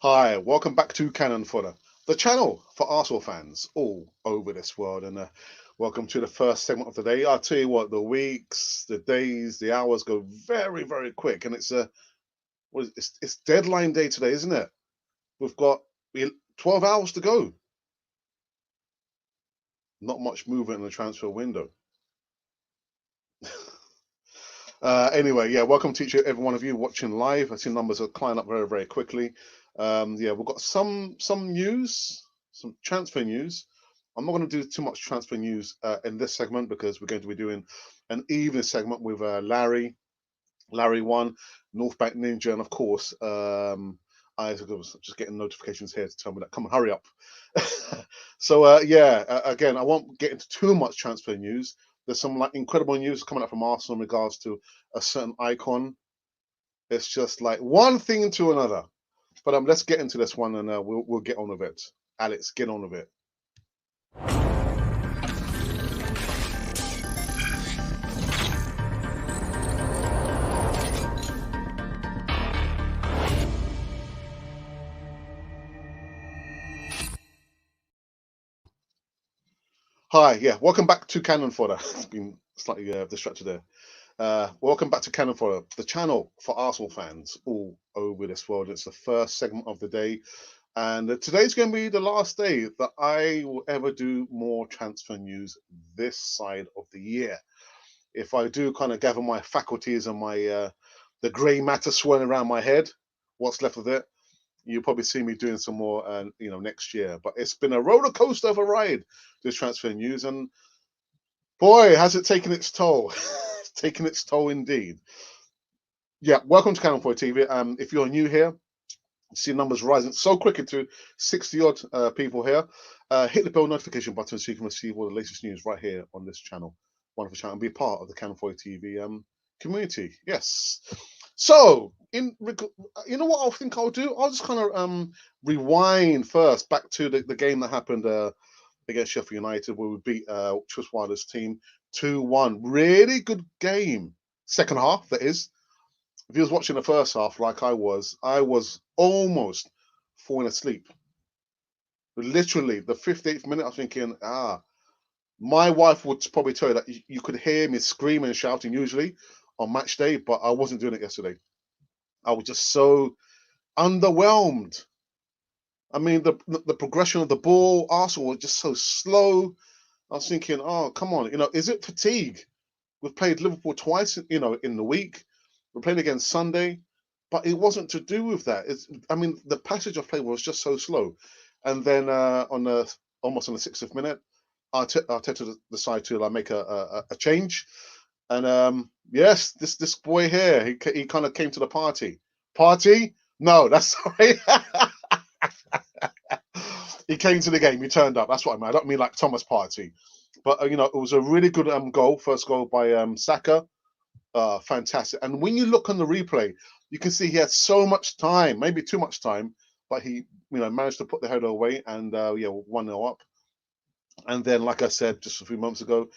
Hi, welcome back to Cannon Fodder, the channel for Arsenal fans all over this world. And welcome to the first segment of the day. I'll tell you what, the weeks, the days, the hours go very, very quick. And it's deadline day today, isn't it? We've got 12 hours to go. Not much movement in the transfer window. Anyway, yeah, welcome to every one of you watching live. I see numbers are climbing up very, very quickly. Yeah, we've got some news, some transfer news. I'm not going to do too much transfer news in this segment because we're going to be doing an evening segment with Larry One, North Bank Ninja, and of course, I was just getting notifications here to tell me that come on, hurry up. So yeah, again, I won't get into too much transfer news. There's some like incredible news coming up from Arsenal in regards to a certain icon. It's just like one thing to another. But let's get into this one and we'll get on with it. Alex, get on with it. Hi, yeah, welcome back to Cannon Fodder. It's been slightly distracted there. Welcome back to Cannon Fodder, the channel for Arsenal fans all over this world. It's the first segment of the day, and today's going to be the last day that I will ever do more transfer news this side of the year. If I do kind of gather my faculties and my the grey matter swirling around my head, what's left of it, you'll probably see me doing some more, next year. But it's been a roller coaster of a ride, this transfer news, and boy, has it taken its toll. Taken its toll indeed. Yeah, welcome to Cannon Point TV. If you're new here, you see numbers rising so quickly to 60 odd people here. Hit the bell notification button so you can receive all the latest news right here on this channel. Wonderful channel, and be part of the Cannon Point TV community. Yes. So, you know what I think I'll do? I'll just kind of rewind first back to the game that happened against Sheffield United, where we beat Triswilder's team 2-1. Really good game. Second half, that is. If you was watching the first half like I was almost falling asleep. Literally, the 58th minute, I was thinking, my wife would probably tell you that you could hear me screaming and shouting usually on match day, but I wasn't doing it yesterday. I was just so underwhelmed. I mean, the progression of the ball, Arsenal was just so slow. I was thinking, oh, come on, is it fatigue? We've played Liverpool twice, in the week. We played against Sunday, but it wasn't to do with that. I mean, the passage of play was just so slow. And then almost on the 60th minute, Arteta decided to make a change. And yes, this boy here, he kind of came to the party. Party? No, that's sorry. He came to the game. He turned up. That's what I mean. I don't mean like Thomas Partey, but it was a really good goal. First goal by Saka. Fantastic. And when you look on the replay, you can see he had so much time, maybe too much time, but he managed to put the header away and 1-0 up. And then, like I said just a few months ago,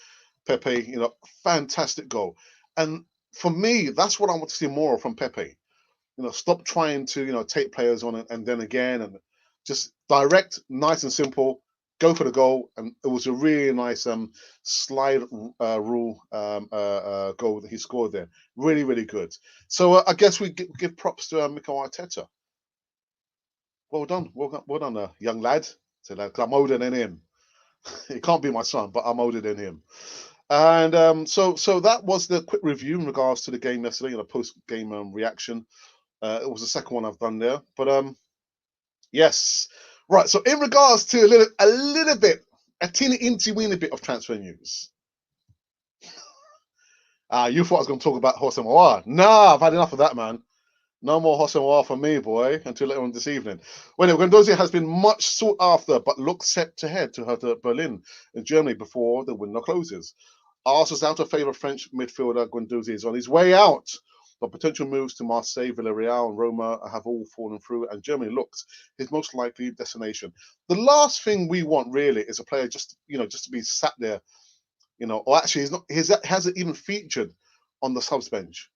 Pepe, fantastic goal. And for me, that's what I want to see more from Pepe. Stop trying to take players on and then again, and just direct, nice and simple. Go for the goal, and it was a really nice slide rule goal that he scored there. Really, really good. So I guess we give props to Mikel Arteta. Well done, well done, young lad. So I'm older than him. He can't be my son, but I'm older than him. And so that was the quick review in regards to the game yesterday, and a post-game reaction. It was the second one I've done there, but yes, right. So in regards to a little bit, a teeny weeny bit of transfer news. You thought I was going to talk about Hossein Mawar. Nah, I've had enough of that, man. No more Hossein Mawar for me, boy, until later on this evening. Well, Guendouzi has been much sought after, but looks set to head to Berlin in Germany before the window closes. Arsenal's out of favour French midfielder Guendouzi is on his way out. But potential moves to Marseille, Villarreal, and Roma have all fallen through, and Germany looks his most likely destination. The last thing we want really is a player just to be sat there, or actually he's not. He hasn't even featured on the subs bench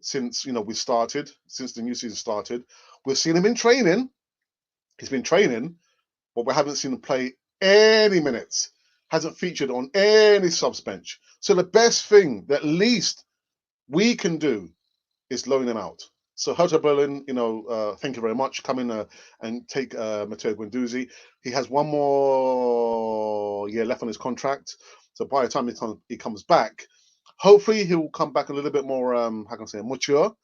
since since the new season started. We've seen him in training, He's been training, but we haven't seen him play any minutes. Hasn't featured on any subs bench. So the best thing that at least we can do is loan him out. So Hertha Berlin, thank you very much. Come in and take Matteo Guendouzi. He has one more year left on his contract. So by the time he comes back, hopefully he'll come back a little bit more, how can I say, mature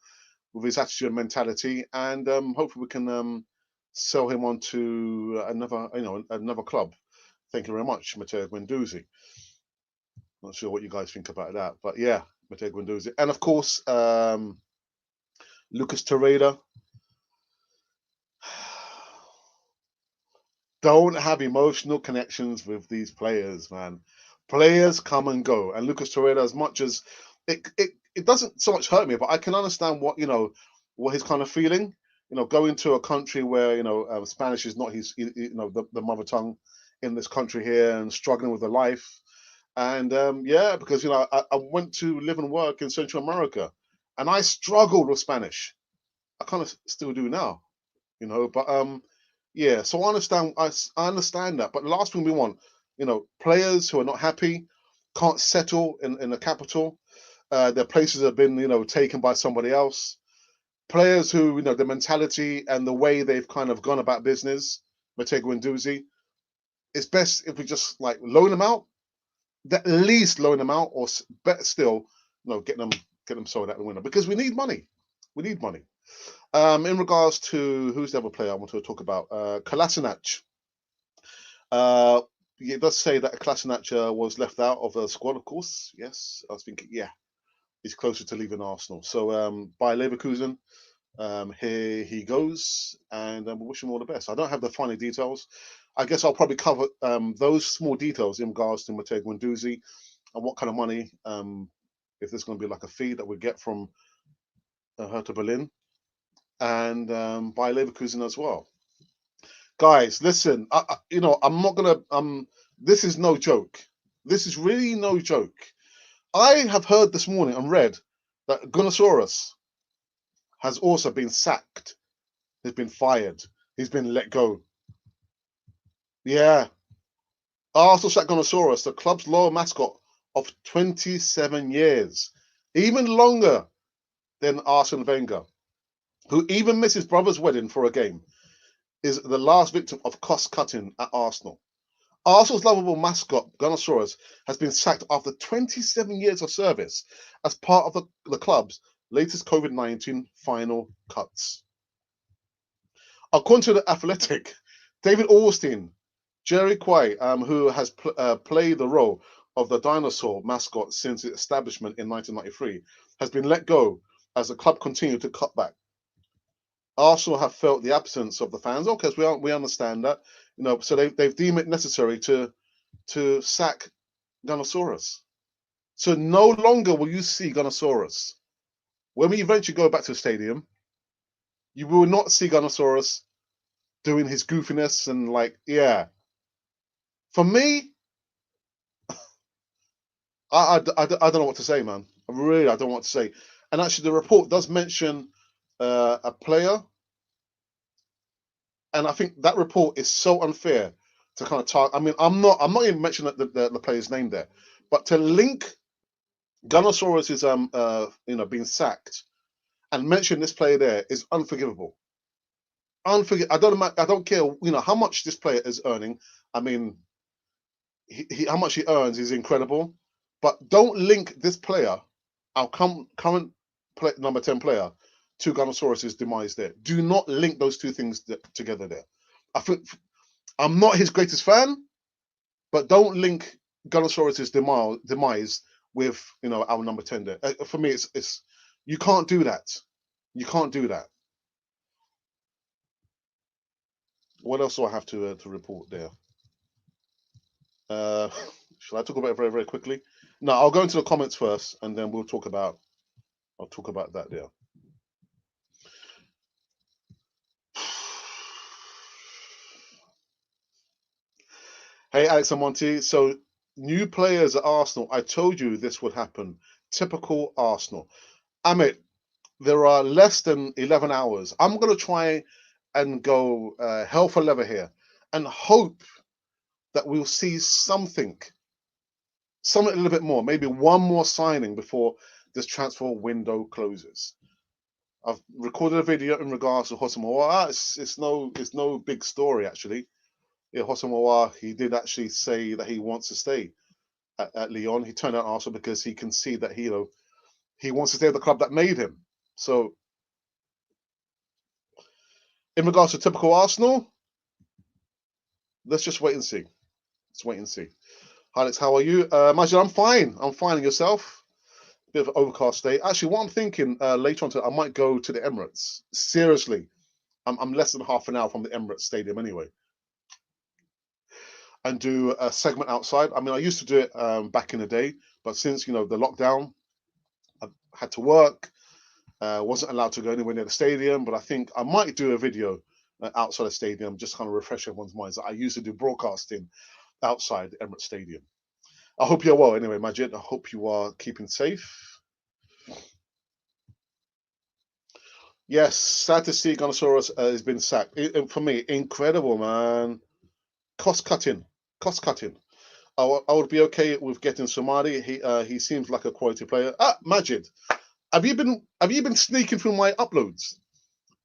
with his attitude and mentality, and hopefully we can sell him on to another club. Thank you very much, Matteo Guendouzi. Not sure what you guys think about that, but yeah, Matteo Guendouzi, and of course Lucas Torreira. Don't have emotional connections with these players, man. Players come and go, and Lucas Torreira, as much as it doesn't so much hurt me, but I can understand what he's kind of feeling. Going to a country where Spanish is not his the mother tongue in this country here, and struggling with the life. And because I went to live and work in Central America, and I struggled with Spanish. I kind of still do now, but yeah. So I understand that. But the last thing we want, players who are not happy, can't settle in the capital. Their places have been taken by somebody else. Players who the mentality and the way they've kind of gone about business. Matteo Guendouzi. It's best if we just loan them out. At least loan them out, or better still, get them sold at the window, because we need money. We need money. In regards to who's the other player I want to talk about, Kolasinac. It does say that Kolasinac was left out of the squad, of course. Yes, I was thinking, yeah, he's closer to leaving Arsenal. So by Leverkusen, here he goes, and we wish him all the best. I don't have the finer details. I guess I'll probably cover those small details in regards to Matteo Guendouzi and what kind of money, if there's going to be like a fee that we get from Hertha Berlin, and by Leverkusen as well. Guys, listen, I'm not gonna. This is no joke. This is really no joke. I have heard this morning and read that Gonosaurus has also been sacked. He's been fired. He's been let go. Yeah. Arsenal sacked Gonosaurus, the club's loyal mascot of 27 years, even longer than Arsene Wenger, who even missed his brother's wedding for a game, is the last victim of cost cutting at Arsenal. Arsenal's lovable mascot, Gonosaurus, has been sacked after 27 years of service as part of the club's latest COVID-19 final cuts. According to The Athletic, David Ornstein, Jerry Quay, who has played the role of the dinosaur mascot since its establishment in 1993, has been let go as the club continued to cut back. Arsenal have felt the absence of the fans. Okay, so we understand that, so they've deemed it necessary to sack Gonosaurus. So no longer will you see Gonosaurus. When we eventually go back to the stadium, you will not see Gonosaurus doing his goofiness and yeah. For me, I don't know what to say, man. I don't know what to say. And actually, the report does mention a player, and I think that report is so unfair to kind of talk. I mean, I'm not even mentioning the player's name there, but to link Gonosaurus is being sacked and mention this player there is unforgivable. I don't care how much this player is earning. I mean, how much he earns is incredible, but don't link this player, our current number 10 player, to Gonosaurus's demise there. Do not link those two things together there. I think I'm not his greatest fan, but don't link Gonosaurus's demise with our number 10 there. For me, it's you can't do that. You can't do that. What else do I have to report there? Shall I talk about it very, very quickly? No, I'll go into the comments first, and then I'll talk about that there. Hey, Alex and Monty. So, new players at Arsenal. I told you this would happen. Typical Arsenal. Amit, there are less than 11 hours. I'm going to try and go hell for leather here and hope that we'll see something a little bit more, maybe one more signing before this transfer window closes. I've recorded a video in regards to Houssem Aouar. It's no big story actually. Yeah, Houssem Aouar, he did actually say that he wants to stay at Lyon. He turned out Arsenal because he can see that he wants to stay at the club that made him. So in regards to typical Arsenal, let's just wait and see. Let's wait and see. Alex, how are you? Majid, I'm fine. I'm fine. And yourself? Bit of an overcast day. Actually, what I'm thinking later on today, I might go to the Emirates. Seriously, I'm less than half an hour from the Emirates Stadium anyway, and do a segment outside. I mean, I used to do it back in the day, but since the lockdown, I had to work. Wasn't allowed to go anywhere near the stadium, but I think I might do a video outside the stadium, just kind of refresh everyone's minds. I used to do broadcasting outside the Emirates Stadium. I hope you're well anyway, Majid. I hope you are keeping safe. Yes, sad to see Gonosaurus has been sacked. For me, incredible, man. Cost cutting. I would be okay with getting Somali. He seems like a quality player. Majid, have you been sneaking through my uploads?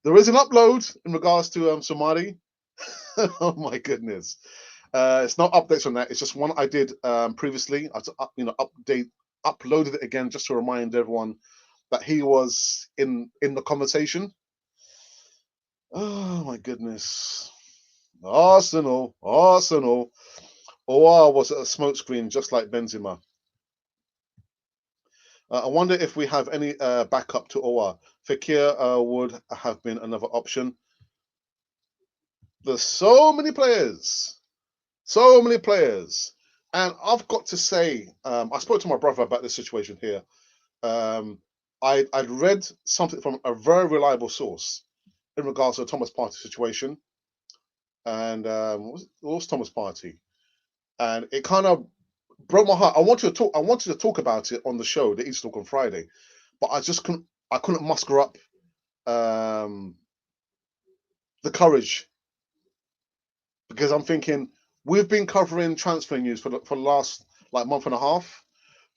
There is an upload in regards to Somali. Oh my goodness. It's not updates on that. It's just one I did previously. I uploaded it again just to remind everyone that he was in the conversation. Oh my goodness. Arsenal. Aouar was a smokescreen just like Benzema. I wonder if we have any backup to Aouar. Fekir would have been another option. There's so many players. And I've got to say, I spoke to my brother about this situation here. I'd read something from a very reliable source in regards to the Thomas Partey situation. And what was Thomas Partey? And it kind of broke my heart. I wanted to talk about it on the show, the Easter Talk on Friday, but I couldn't muster up the courage, because I'm thinking we've been covering transfer news for the last month and a half,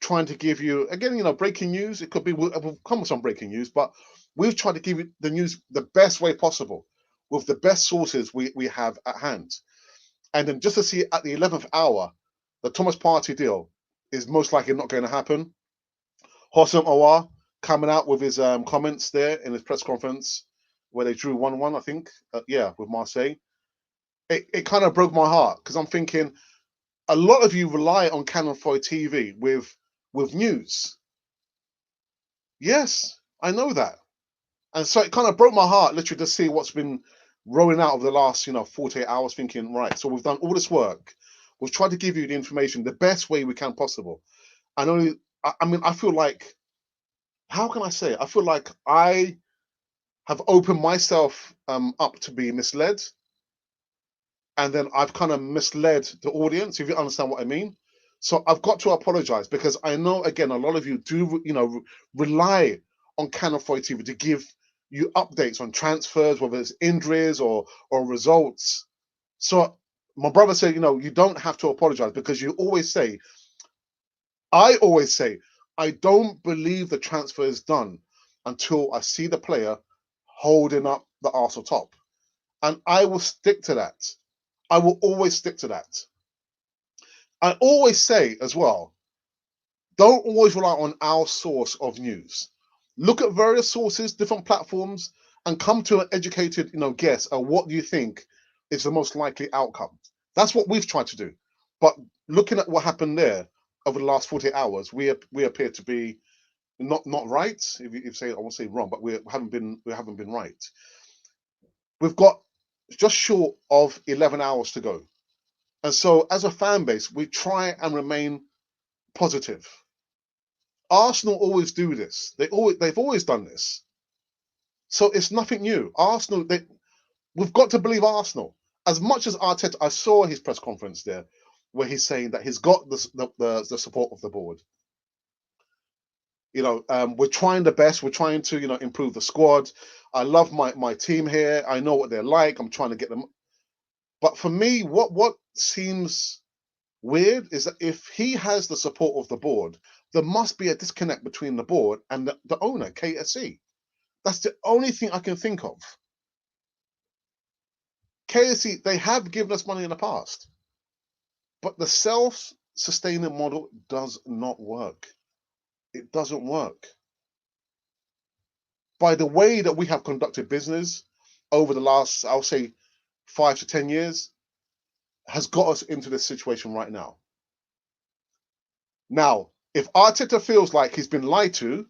trying to give you again, breaking news. It could be we'll come with some breaking news, but we've tried to give you the news the best way possible with the best sources we have at hand. And then just to see at the 11th hour, the Thomas Partey deal is most likely not going to happen. Houssem Aouar coming out with his comments there in his press conference where they drew 1-1, I think, with Marseille. It kind of broke my heart, because I'm thinking a lot of you rely on Canon Foy TV with news. Yes, I know that. And so it kind of broke my heart literally to see what's been rolling out of the last 48 hours, thinking, right, so we've done all this work. We've tried to give you the information the best way we can possible. And I feel like, how can I say it? I feel like I have opened myself up to be misled. And then I've kind of misled the audience, if you understand what I mean. So I've got to apologize, because I know, again, a lot of you do, rely on Canon Foy TV to give you updates on transfers, whether it's injuries or results. So my brother said, you don't have to apologize, because I always say, I don't believe the transfer is done until I see the player holding up the Arsenal top. And I will stick to that. I will always stick to that. I always say as well, don't always rely on our source of news. Look at various sources, different platforms, and come to an educated, guess at what do you think is the most likely outcome. That's what we've tried to do. But looking at what happened there over the last 48 hours, we appear to be not right. If you say, I won't say wrong, but we haven't been right. We've got just short of 11 hours to go. And so as a fan base, we try and remain positive. Arsenal always do this. They've always done this. So it's nothing new. Arsenal, we've got to believe Arsenal. As much as Arteta, I saw his press conference there where he's saying that he's got the support of the board. We're trying the best. We're trying to, improve the squad. I love my team here. I know what they're like. I'm trying to get them. But for me, what seems weird is that if he has the support of the board, there must be a disconnect between the board and the owner, KSC. That's the only thing I can think of. KSC, they have given us money in the past, but the self-sustaining model does not work. It doesn't work. By the way that we have conducted business over the last, I'll say, 5 to 10 years, has got us into this situation right now. Now, if Arteta feels like he's been lied to,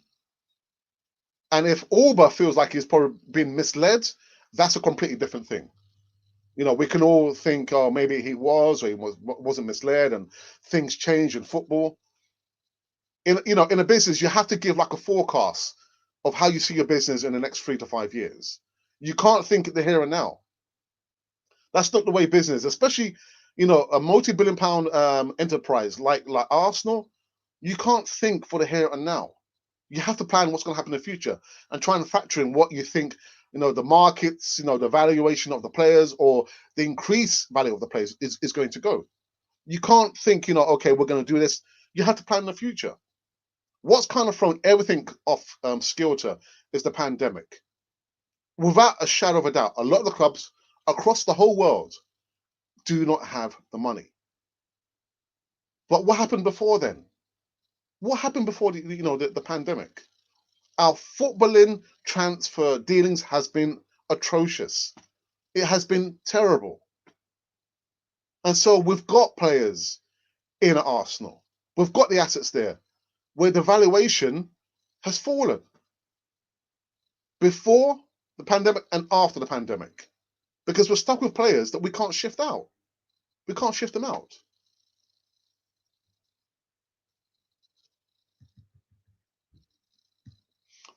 and if Alba feels like he's probably been misled, that's a completely different thing. We can all think, oh, maybe he was or he wasn't misled, and things change in football. In a business, you have to give like a forecast of how you see your business in the next 3 to 5 years. You can't think the here and now. That's not the way business, especially a multi-billion pound enterprise like Arsenal. You can't think for the here and now. You have to plan what's going to happen in the future and try and factor in what you think, the markets, the valuation of the players or the increased value of the players is going to go. You can't think, okay, we're going to do this. You have to plan the future. What's kind of thrown everything off kilter is the pandemic. Without a shadow of a doubt, a lot of the clubs across the whole world do not have the money. But what happened before then? What happened before the pandemic? Our footballing transfer dealings has been atrocious. It has been terrible. And so we've got players in Arsenal. We've got the assets there where the valuation has fallen before the pandemic and after the pandemic, because we're stuck with players that we can't shift out. We can't shift them out.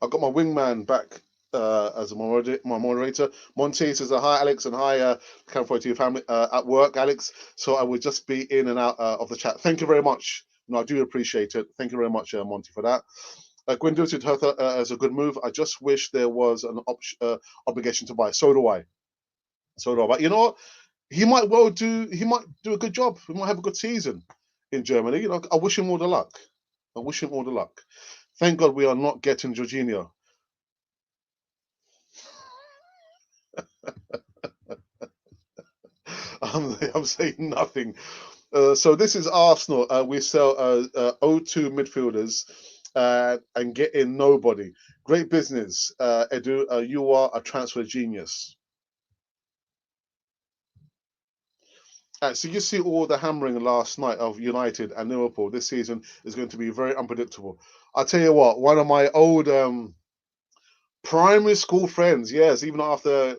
I've got my wingman back as my moderator. Monty says hi, Alex, and hi, Camp to your family at work, Alex. So I would just be in and out of the chat. Thank you very much. No, I do appreciate it. Thank you very much, Monty, for that. Gwendolyn to Hertha as a good move. I just wish there was an obligation to buy. So do I. But you know what? He might do a good job. He might have a good season in Germany. I wish him all the luck. Thank God we are not getting Jorginho. I'm saying nothing. So this is Arsenal. We sell O2 midfielders and get in nobody. Great business, Edu. You are a transfer genius. So you see all the hammering last night of United and Liverpool. This season is going to be very unpredictable. I'll tell you what, one of my old primary school friends, yes, even after,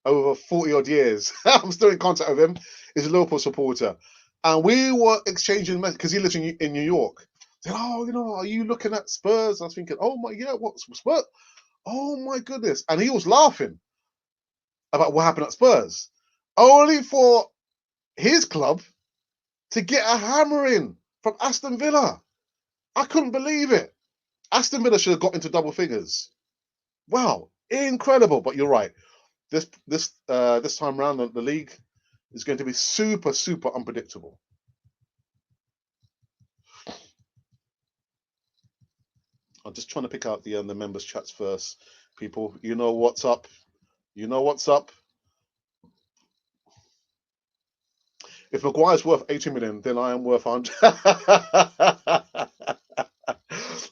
over 40 odd years, I'm still in contact with him, is a Liverpool supporter. And we were exchanging messages because he lives in New York. Said, oh, are you looking at Spurs? I was thinking, oh my, yeah, what, Spurs? Oh my goodness. And he was laughing about what happened at Spurs. Only for his club to get a hammering from Aston Villa. I couldn't believe it. Aston Villa should have got into double figures. Wow, incredible. But you're right. This time around, the league is going to be super, super unpredictable. I'm just trying to pick out the members' chats first, people. You know what's up. If Maguire's worth 80 million, then I am worth 100.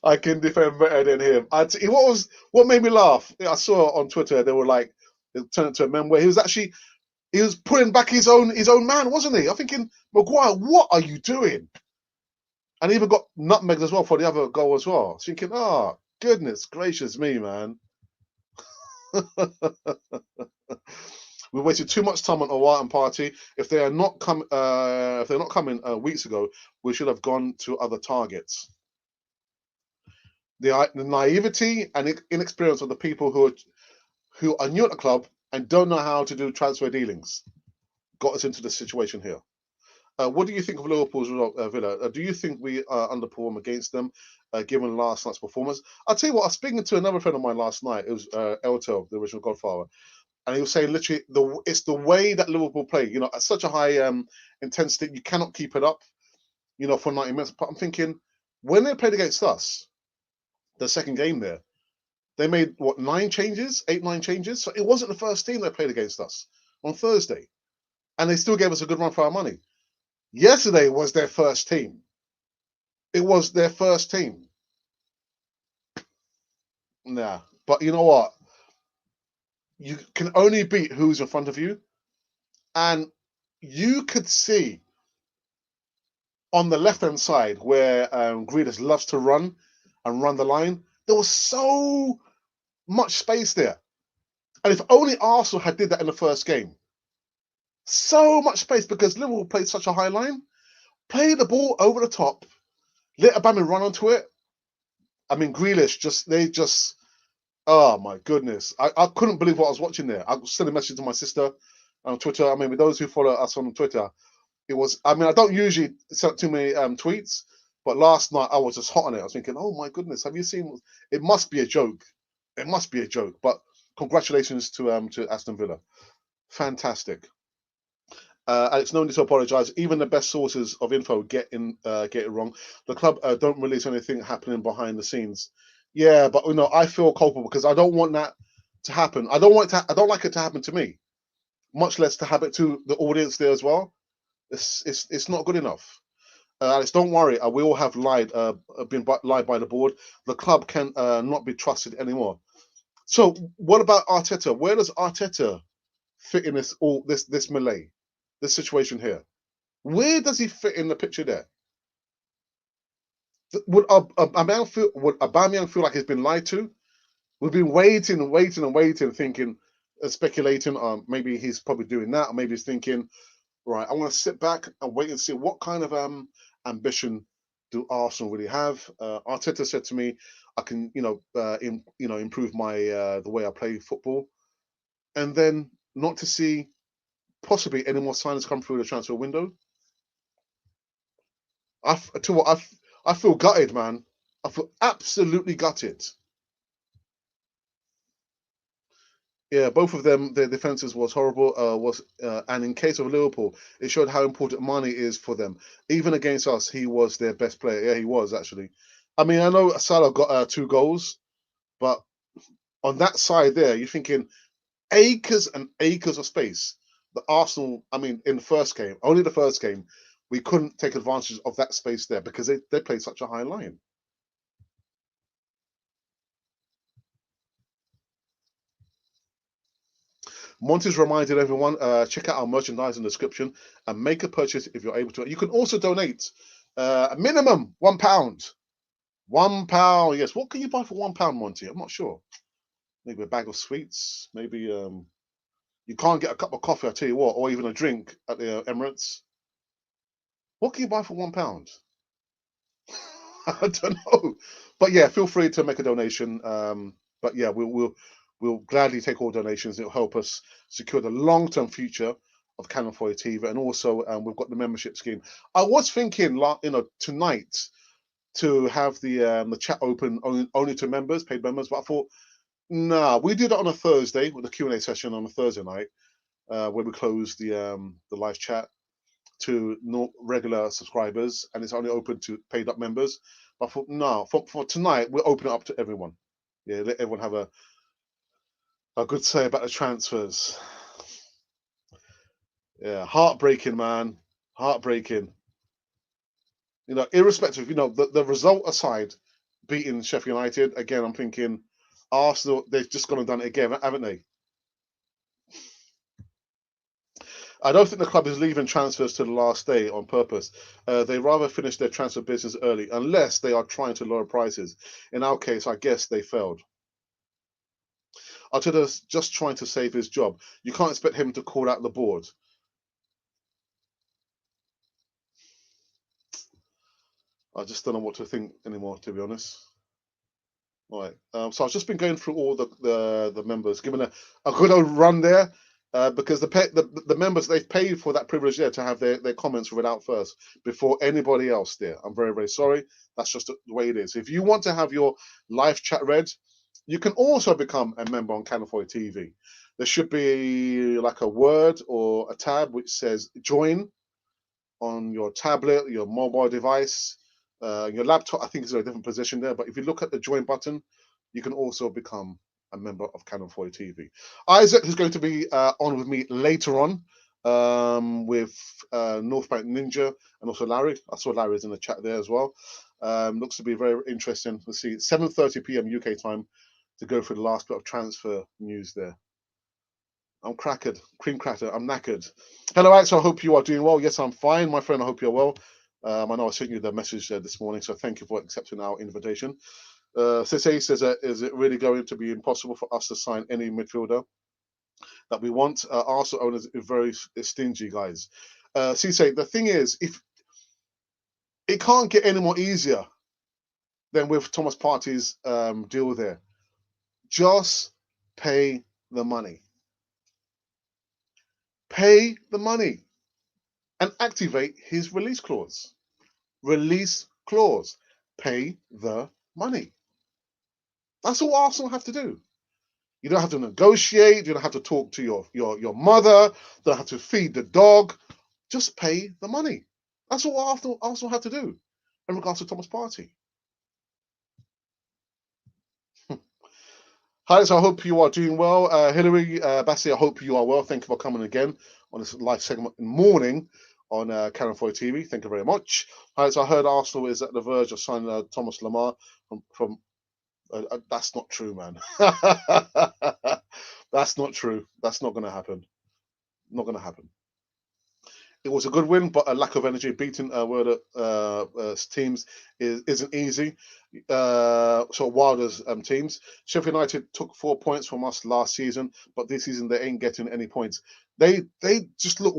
I can defend better than him. What made me laugh? I saw on Twitter they were like, it turned into a meme where he was putting back his own man, wasn't he? I'm thinking, Maguire, what are you doing? And he even got nutmegged as well for the other goal as well. Thinking, goodness gracious me, man. We wasted too much time on Awar and Partey. If they are not coming weeks ago, we should have gone to other targets. The naivety and inexperience of the people who are new at the club and don't know how to do transfer dealings got us into this situation here. What do you think of Liverpool's result, Villa? Do you think we underperform against them, given last night's performance? I'll tell you what, I was speaking to another friend of mine last night. It was Elto, the original Godfather, and he was saying literally it's the way that Liverpool play. You know, at such a high intensity, you cannot keep it up. You know, for 90 minutes. But I'm thinking when they played against us, the second game there, they made what 8, 9 changes. So it wasn't the first team that played against us on Thursday, and they still gave us a good run for our money. Yesterday was their first team. It was their first team. Nah, but you know what? You can only beat who's in front of you, and you could see on the left-hand side where Grealish loves to run and run the line. There was so much space there, and if only Arsenal had did that in the first game, so much space because Liverpool played such a high line, play the ball over the top, let Aubameyang run onto it. I mean, Grealish just oh my goodness. I couldn't believe what I was watching there. I sent a message to my sister on Twitter. I mean, with those who follow us on Twitter, it was, I mean, I don't usually send too many tweets, but last night I was just hot on it. I was thinking, oh my goodness, have you seen? It must be a joke. It must be a joke. But congratulations to Aston Villa. Fantastic. Alex, no need to apologise. Even the best sources of info get it wrong. The club don't release anything happening behind the scenes. Yeah, but you know, I feel culpable because I don't want that to happen. I don't like it to happen to me, much less to happen to the audience there as well. It's not good enough. Alex, don't worry. We all have been lied by the board. The club can not be trusted anymore. So, what about Arteta? Where does Arteta fit in this melee, this situation here? Where does he fit in the picture there? Would Aubameyang feel like he's been lied to? We've been waiting and waiting and waiting, thinking, speculating. Maybe he's probably doing that, or maybe he's thinking, right, I want to sit back and wait and see what kind of ambition do Arsenal really have. Arteta said to me, I can, improve my the way I play football, and then not to see possibly any more signings come through the transfer window. I feel gutted, man. I feel absolutely gutted. Yeah, both of them, their defenses was horrible. And in case of Liverpool, it showed how important money is for them. Even against us, he was their best player. Yeah, he was actually. I mean, I know Salah got 2 goals, but on that side there, you're thinking acres and acres of space. The Arsenal, I mean, in the first game, only the first game, we couldn't take advantage of that space there because they played such a high line. Monty's reminded everyone, check out our merchandise in the description and make a purchase if you're able to. You can also donate a minimum £1. £1, yes. What can you buy for £1, Monty? I'm not sure. Maybe a bag of sweets. Maybe you can't get a cup of coffee, I tell you what, or even a drink at the Emirates. What can you buy for £1? I don't know. But yeah, feel free to make a donation. But yeah, we'll gladly take all donations. It'll help us secure the long-term future of Canon Foyer TV, and also we've got the membership scheme. I was thinking, tonight to have the chat open only to members, paid members, but I thought, nah, we do that on a Thursday with the Q&A session on a Thursday night, where we close the live chat to regular subscribers, and it's only open to paid up members. But for tonight, we'll open it up to everyone. Yeah, let everyone have a good say about the transfers. Yeah, heartbreaking, man. Heartbreaking. You know, irrespective, the result aside, beating Sheffield United, again, I'm thinking Arsenal, they've just gone and done it again, haven't they? I don't think the club is leaving transfers to the last day on purpose. They rather finish their transfer business early, unless they are trying to lower prices. In our case, I guess they failed. Arteta's just trying to save his job. You can't expect him to call out the board. I just don't know what to think anymore, to be honest. All right. So I've just been going through all the members, giving a good old run there. because the members, they've paid for that privilege there to have their comments read out first before anybody else there. I'm very, very sorry. That's just the way it is. If you want to have your live chat read, you can also become a member on Canon 4 TV. There should be like a word or a tab which says join on your tablet, your mobile device, your laptop. I think it's in a different position there. But if you look at the join button, you can also become a member of Canon 4 TV. Isaac is going to be on with me later on with North Bank Ninja and also Larry. I saw Larry's in the chat there as well. Looks to be very interesting. Let's see, 7:30 p.m. UK time to go through the last bit of transfer news there. I'm crackered, cream cracker. I'm knackered. Hello, Alex. I hope you are doing well. Yes, I'm fine, my friend. I hope you're well. I know I sent you the message this morning, so thank you for accepting our invitation. Cisse says, is it really going to be impossible for us to sign any midfielder that we want? Arsenal owners are very stingy, guys. Cisse, the thing is, if it can't get any more easier than with Thomas Partey's deal there, just pay the money. Pay the money and activate his release clause. Release clause. Pay the money. That's all Arsenal have to do. You don't have to negotiate. You don't have to talk to your mother. You don't have to feed the dog. Just pay the money. That's all Arsenal have to do in regards to Thomas Partey. Hi, so I hope you are doing well. Hilary Bassi, I hope you are well. Thank you for coming again on this live segment in the morning on Canon 4 TV. Thank you very much. Hi, so I heard Arsenal is at the verge of signing Thomas Lamar from that's not true, man. That's not true. That's not going to happen. Not going to happen. It was a good win, but a lack of energy. Beating teams isn't easy. Wilder's teams. Sheffield United took 4 points from us last season, but this season they ain't getting any points. They just look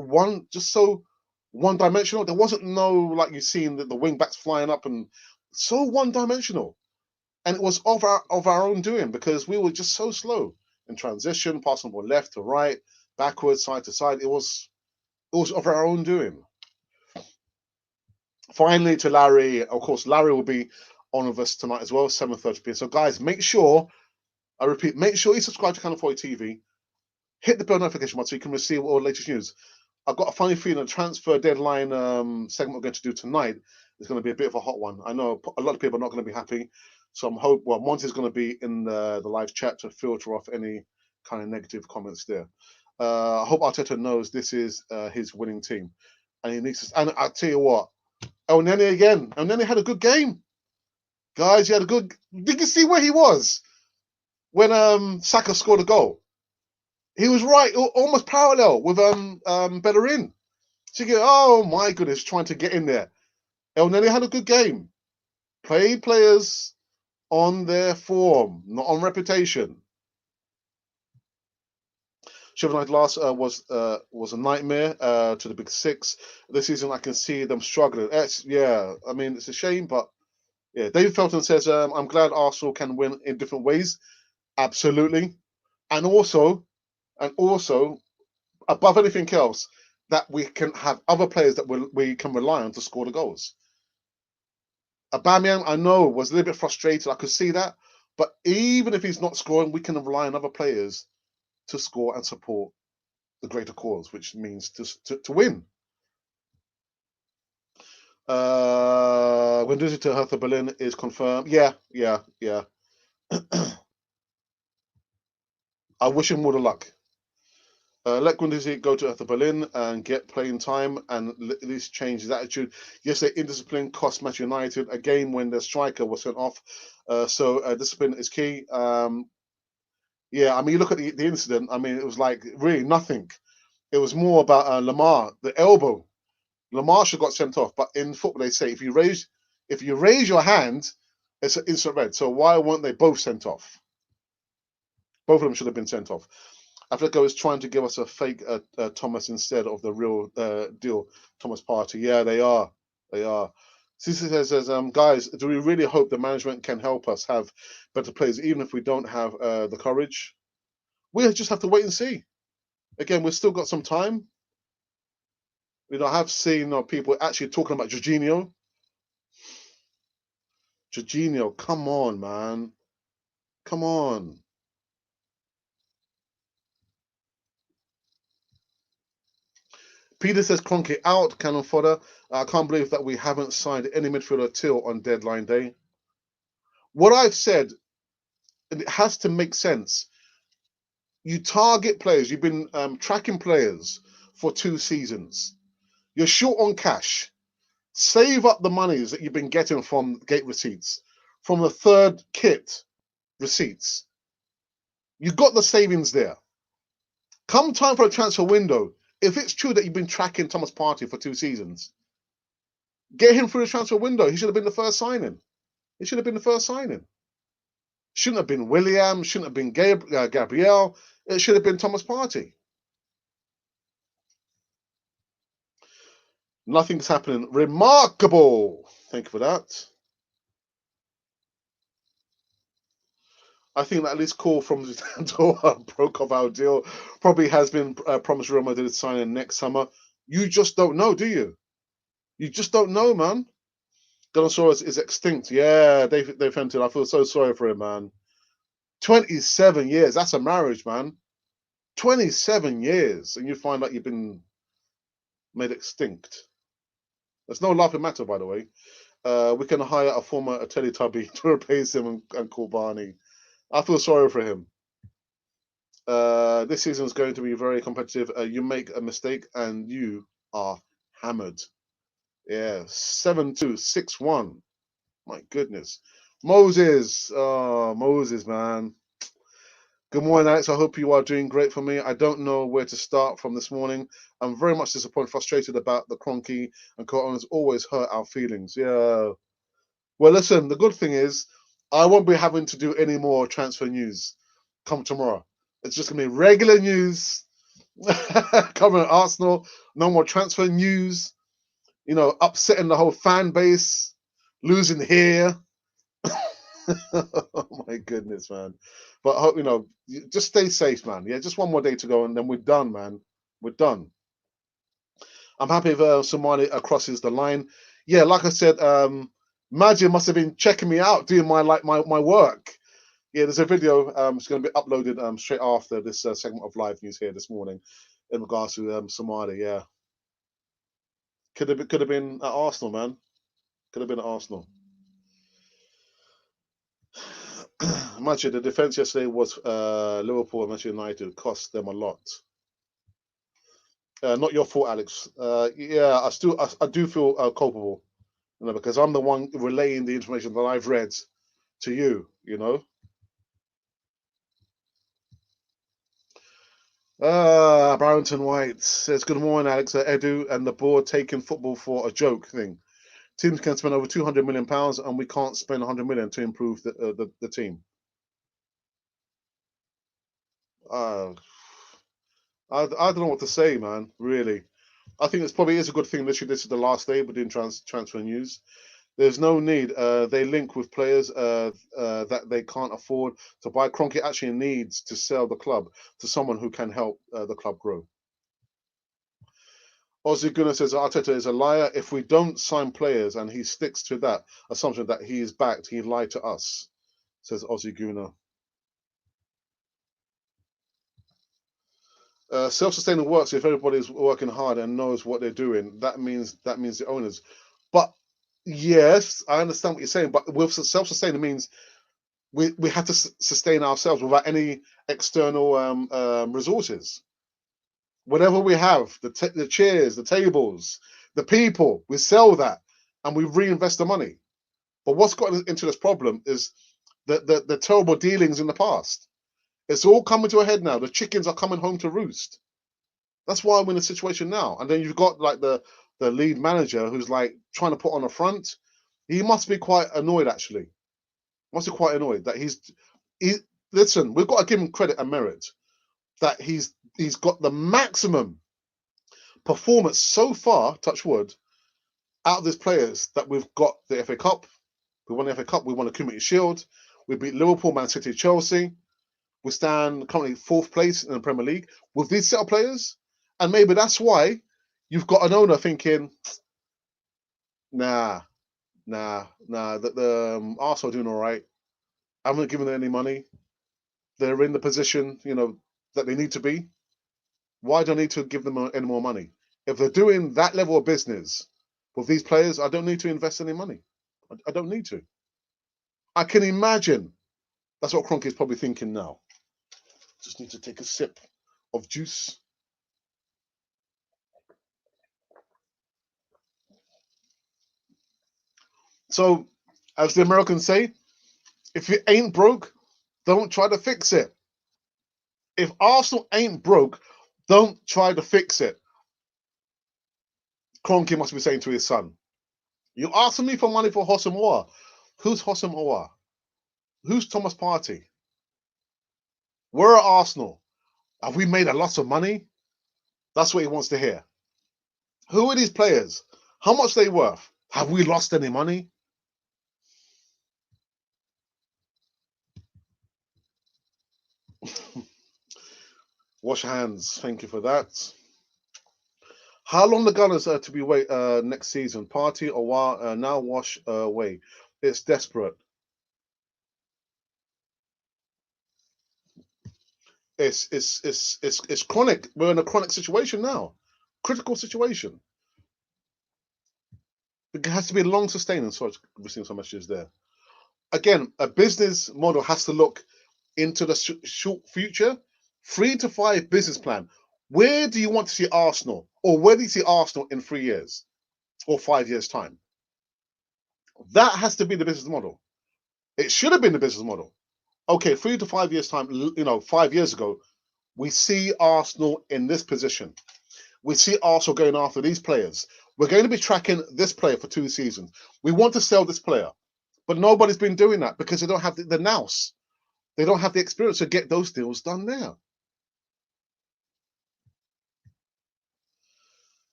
so one-dimensional. There wasn't no, like you've seen, the wing backs flying up and so one-dimensional. And it was of our own doing because we were just so slow in transition, passing ball left to right, backwards, side to side. It was of our own doing. Finally, to Larry, of course, Larry will be on with us tonight as well, 7:30 p.m. So, guys, make sure you subscribe to Canon 4 TV, hit the bell notification button so you can receive all the latest news. I've got a funny feeling the transfer deadline segment we're going to do tonight is going to be a bit of a hot one. I know a lot of people are not going to be happy. So Monty's going to be in the live chat to filter off any kind of negative comments there. I hope Arteta knows this is his winning team. And he needs to, and I'll tell you what, El Nene again. El Nene had a good game. Guys, he had a good, did you see where he was when Saka scored a goal? He was right, almost parallel with Bellerin. So you go, oh my goodness, trying to get in there. El Nene had a good game. Play players on their form, not on reputation. Sheffield United last was a nightmare to the big six. This season, I can see them struggling. I mean, it's a shame, but yeah. David Felton says, I'm glad Arsenal can win in different ways. Absolutely. And also, above anything else, that we can have other players that we can rely on to score the goals. Aubameyang, I know, was a little bit frustrated. I could see that. But even if he's not scoring, we can rely on other players to score and support the greater cause, which means to win. Guendouzi to Hertha Berlin is confirmed. Yeah. I wish him all the luck. Let Guendouzi go to Hertha Berlin and get playing time and at least change his attitude. Yesterday, indiscipline cost Manchester United a game when the striker was sent off. So discipline is key. Yeah, I mean, you look at the incident. I mean, it was like really nothing. It was more about Lamar, the elbow. Lamar should have got sent off, but in football they say if you raise your hand, it's an instant red. So why weren't they both sent off? Both of them should have been sent off. Atletico is trying to give us a fake Thomas instead of the real deal Thomas Partey. Yeah, they are. Cici says, guys, do we really hope the management can help us have better players, even if we don't have the courage? We just have to wait and see. Again, we've still got some time. I have seen people actually talking about Jorginho. Jorginho, come on, man. Come on. Peter says Kroenke out, cannon fodder. I can't believe that we haven't signed any midfielder till on deadline day. What I've said, and it has to make sense. You target players. You've been tracking players for 2 seasons. You're short on cash. Save up the monies that you've been getting from gate receipts, from the third kit receipts. You've got the savings there. Come time for a transfer window, if it's true that you've been tracking Thomas Partey for 2 seasons, get him through the transfer window. He should have been the first signing. Shouldn't have been William, shouldn't have been Gabriel. It should have been Thomas Partey. Nothing's happening. Remarkable. Thank you for that. I think that at least call from Zidane broke off our deal. Probably has been promised Real Madrid signing next summer. You just don't know, do you? You just don't know, man. Gonosaurus is extinct. Yeah, they've entered. I feel so sorry for him, man. 27 years. That's a marriage, man. 27 years, and you find out you've been made extinct. There's no laughing matter, by the way. We can hire a former Teletubby to replace him and call Barney. I feel sorry for him. This season is going to be very competitive. You make a mistake and you are hammered. Yeah, 7-2, 6-1. My goodness. Moses. Oh, Moses, man. Good morning, Alex. I hope you are doing great for me. I don't know where to start from this morning. I'm very much disappointed, frustrated about the Kroenke and co-owners always hurt our feelings. Yeah. Well, listen, the good thing is I won't be having to do any more transfer news come tomorrow. It's just going to be regular news covering Arsenal. No more transfer news. Upsetting the whole fan base, losing here. Oh my goodness, man. But I hope, just stay safe, man. Yeah, just one more day to go and then we're done, man. We're done. I'm happy if somebody crosses the line. Yeah, like I said, Majid must have been checking me out, doing my work. Yeah, there's a video. It's going to be uploaded straight after this segment of live news here this morning in regards to Somali. Yeah, could have been at Arsenal, man. Could have been at Arsenal. Imagine the defense yesterday was Liverpool and Manchester United. Cost them a lot. Not your fault, Alex. Yeah, I do feel culpable, because I'm the one relaying the information that I've read to you. Barrington White says, "Good morning, Alex. Edu and the board taking football for a joke thing. Teams can spend over £200 million, and we can't spend £100 million to improve the team." I don't know what to say, man. Really, I think this probably is a good thing. Literally, this is the last day we're doing transfer news. There's no need. They link with players that they can't afford to buy. Kroenke actually needs to sell the club to someone who can help the club grow. Ozzy Gunnar says Arteta is a liar. If we don't sign players and he sticks to that assumption that he is backed, he lied to us, says Ozzy Gunnar. Self-sustaining works if everybody's working hard and knows what they're doing. That means the owners. But yes, I understand what you're saying. But with self-sustaining means we have to sustain ourselves without any external resources. Whatever we have, the chairs, the tables, the people, we sell that and we reinvest the money. But what's got into this problem is the terrible dealings in the past. It's all coming to a head now. The chickens are coming home to roost. That's why we're in a situation now. And then you've got like the lead manager who's like trying to put on a front. He must be quite annoyed, actually. Must be quite annoyed that listen, we've got to give him credit and merit that he's got the maximum performance so far, touch wood, out of these players that we've got the FA Cup. We won the FA Cup. We won the Community Shield. We beat Liverpool, Man City, Chelsea. We stand currently 4th place in the Premier League with these set of players. And maybe that's why you've got an owner thinking, nah, the Arsenal are doing all right. I haven't given them any money. They're in the position, that they need to be. Why do I need to give them any more money? If they're doing that level of business with these players, I don't need to invest any money. I don't need to. I can imagine that's what Kroenke is probably thinking now. Just need to take a sip of juice. So, as the Americans say, if it ain't broke, don't try to fix it. If Arsenal ain't broke, don't try to fix it. Kroenke must be saying to his son, "You asking me for money for Hossam Aouar? Who's Hossam Aouar? Who's Thomas Partey? We're at Arsenal. Have we made a lot of money?" That's what he wants to hear. Who are these players? How much are they worth? Have we lost any money? Wash hands. Thank you for that. How long the Gunners are to be wait next season? Partey or Aouar now wash away. It's desperate. It's chronic. We're in a chronic situation now. Critical situation. It has to be long sustaining. Sorry, we're seeing some messages there. Again, a business model has to look into the short future. 3 to 5 business plan. Where do you want to see Arsenal? Or where do you see Arsenal in 3 years or 5 years' time? That has to be the business model. It should have been the business model. Okay, 3 to 5 years' time, 5 years ago, we see Arsenal in this position. We see Arsenal going after these players. We're going to be tracking this player for 2 seasons. We want to sell this player. But nobody's been doing that because they don't have the nous. They don't have the experience to get those deals done now.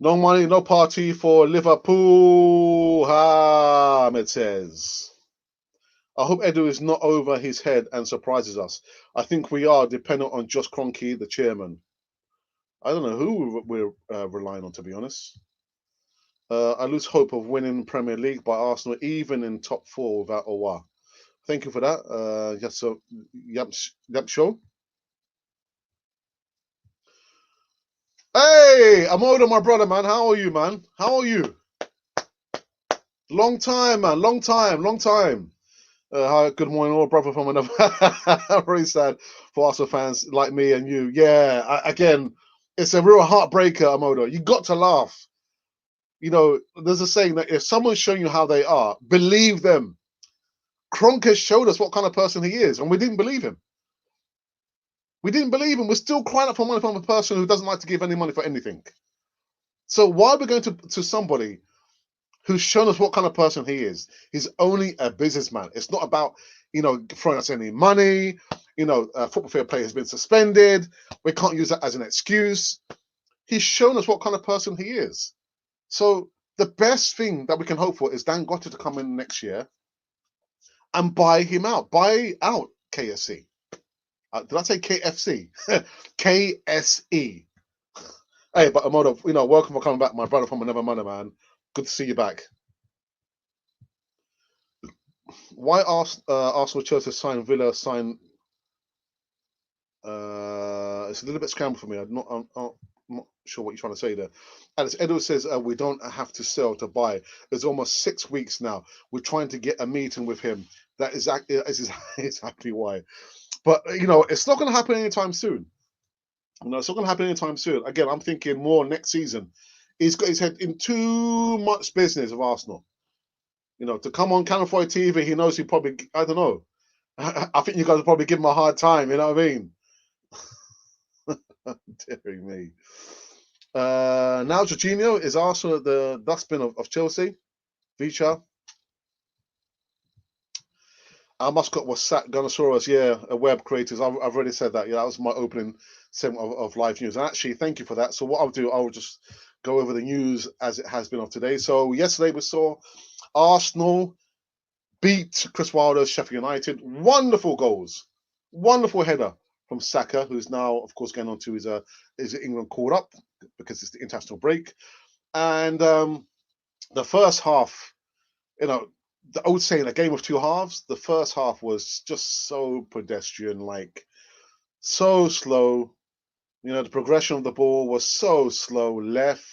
No money, no party for Liverpool. It says. I hope Edu is not over his head and surprises us. I think we are, dependent on Josh Kroenke, the chairman. I don't know who we're relying on, to be honest. I lose hope of winning Premier League by Arsenal, even in top 4 without Aouar. Thank you for that. Yes, so yep, show. Hey, I'm older, my brother, man. How are you, man? How are you? Long time, man. Long time. Hi, good morning, all brother from another. Very sad for Arsenal fans like me and you. Yeah, again, it's a real heartbreaker, Amodo. You got to laugh. There's a saying that if someone's showing you how they are, believe them. Kroenke showed us what kind of person he is, and we didn't believe him. We didn't believe him. We're still crying out for money from a person who doesn't like to give any money for anything. So why are we going to somebody who's shown us what kind of person he is? He's only a businessman. It's not about, throwing us any money. Football fair play has been suspended. We can't use that as an excuse. He's shown us what kind of person he is. So the best thing that we can hope for is Dan Gotter to come in next year and buy him out. Buy out KSC. Did I say KFC? KSE. Hey, but Amodo, welcome for coming back, my brother from another mother, man. Good to see you back. Why Arsenal chose to sign Villa? It's a little bit scrambled for me. I'm not sure what you're trying to say there. Alex Edwards says we don't have to sell to buy. It's almost 6 weeks now. We're trying to get a meeting with him. That is exactly why. But it's not going to happen anytime soon. It's not going to happen anytime soon. Again, I'm thinking more next season. He's got his head in too much business of Arsenal. To come on Canal 4 TV, he knows he probably, I don't know. I think you guys will probably give him a hard time, you know what I mean? Dearing me. Now Jorginho is Arsenal at the dustbin of Chelsea. Vicha. Our mascot was Gonosaurus, a web creators. I've already said that. Yeah, that was my opening segment of live news. And actually, thank you for that. So what I'll do, I'll just go over the news as it has been of today. So yesterday we saw Arsenal beat Chris Wilder's Sheffield United. Wonderful goals. Wonderful header from Saka, who's now, of course, going on to his England called up because it's the international break. And the first half, you know, I would say in a game of two halves, the first half was just so pedestrian, like so slow. You know, the progression of the ball was so slow, left,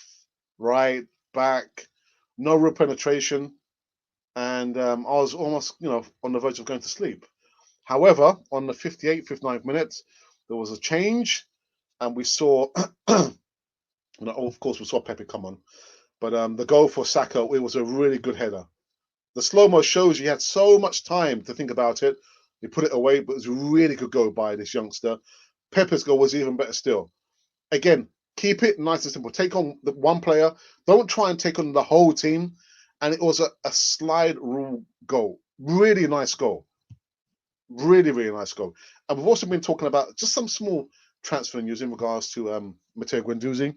right, back, no real penetration. And I was almost, on the verge of going to sleep. However, on the 58th, 59th minute, there was a change, and we saw, of course, we saw Pepe come on. But the goal for Saka, it was a really good header. The slow-mo shows you had so much time to think about it. He put it away, but it was a really good goal by this youngster. Pepe's goal was even better still. Again, keep it nice and simple. Take on the one player. Don't try and take on the whole team. And it was a slide rule goal. Really nice goal. Really, really nice goal. And we've also been talking about just some small transfer news in regards to Matteo Guendouzi.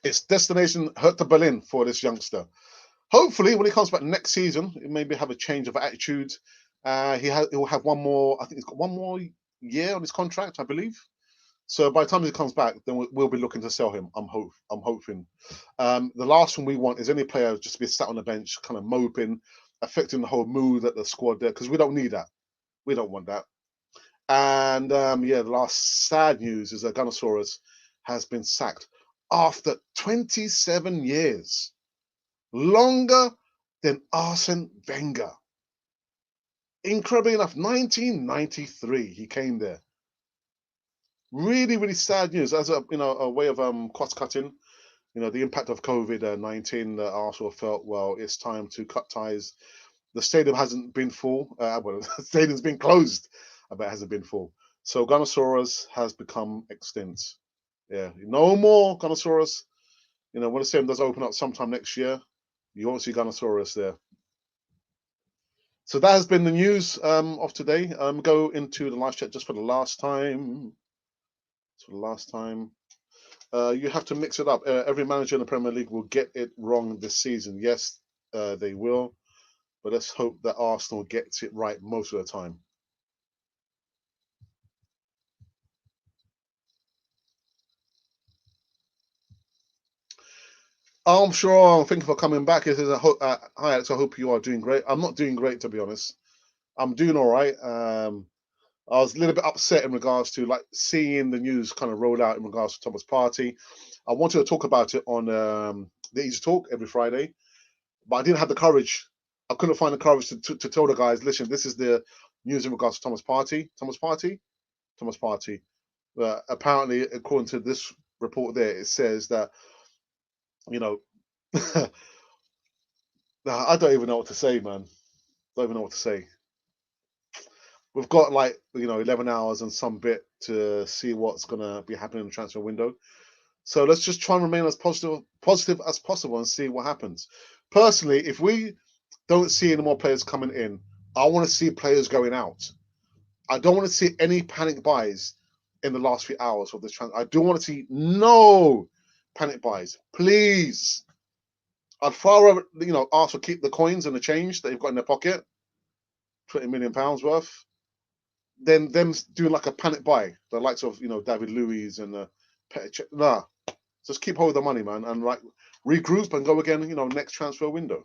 It's destination Hertha Berlin for this youngster. Hopefully, when he comes back next season, he maybe have a change of attitude. He'll have one more. I think he's got one more year on his contract, I believe. So by the time he comes back, then we'll be looking to sell him. I'm hoping. The last thing we want is any player just to be sat on the bench, kind of moping, affecting the whole mood at the squad there, because we don't need that. We don't want that. And the last sad news is that Gonosaurus has been sacked after 27 years, longer than Arsene Wenger. Incredibly enough, 1993 he came there. Really, really sad news. As a way of cost cutting, the impact of COVID-19, Arsenal felt, well, it's time to cut ties. The stadium hasn't been full. Well, the stadium's been closed, but it hasn't been full. So Gonosaurus has become extinct. Yeah, no more Gonosaurus. When the stadium does open up sometime next year, you won't see Gonosaurus there. So that has been the news of today. Go into the live chat just for the last time. You have to mix it up. Every manager in the Premier League will get it wrong this season. Yes, they will. But let's hope that Arsenal gets it right most of the time. I'm sure. Thank you for coming back. It is hi, Alex. I hope you are doing great. I'm not doing great, to be honest. I'm doing all right. I was a little bit upset in regards to seeing the news kind of roll out in regards to Thomas Partey. I wanted to talk about it on the Easy Talk every Friday, but I didn't have the courage. I couldn't find the courage to tell the guys, listen, this is the news in regards to Thomas Partey. Thomas Partey. Apparently, according to this report there, it says that, I don't even know what to say, man. Don't even know what to say. We've got 11 hours and some bit to see what's going to be happening in the transfer window. So let's just try and remain as positive as possible and see what happens. Personally, if we don't see any more players coming in, I want to see players going out. I don't want to see any panic buys in the last few hours of this transfer. I do want to see no panic buys, please. I'd far rather, Arsenal keep the coins and the change that they've got in their pocket, £20 million worth, than them doing a panic buy, the likes of David Luiz and Petr. Nah, just keep hold of the money, man, and regroup and go again. Next transfer window.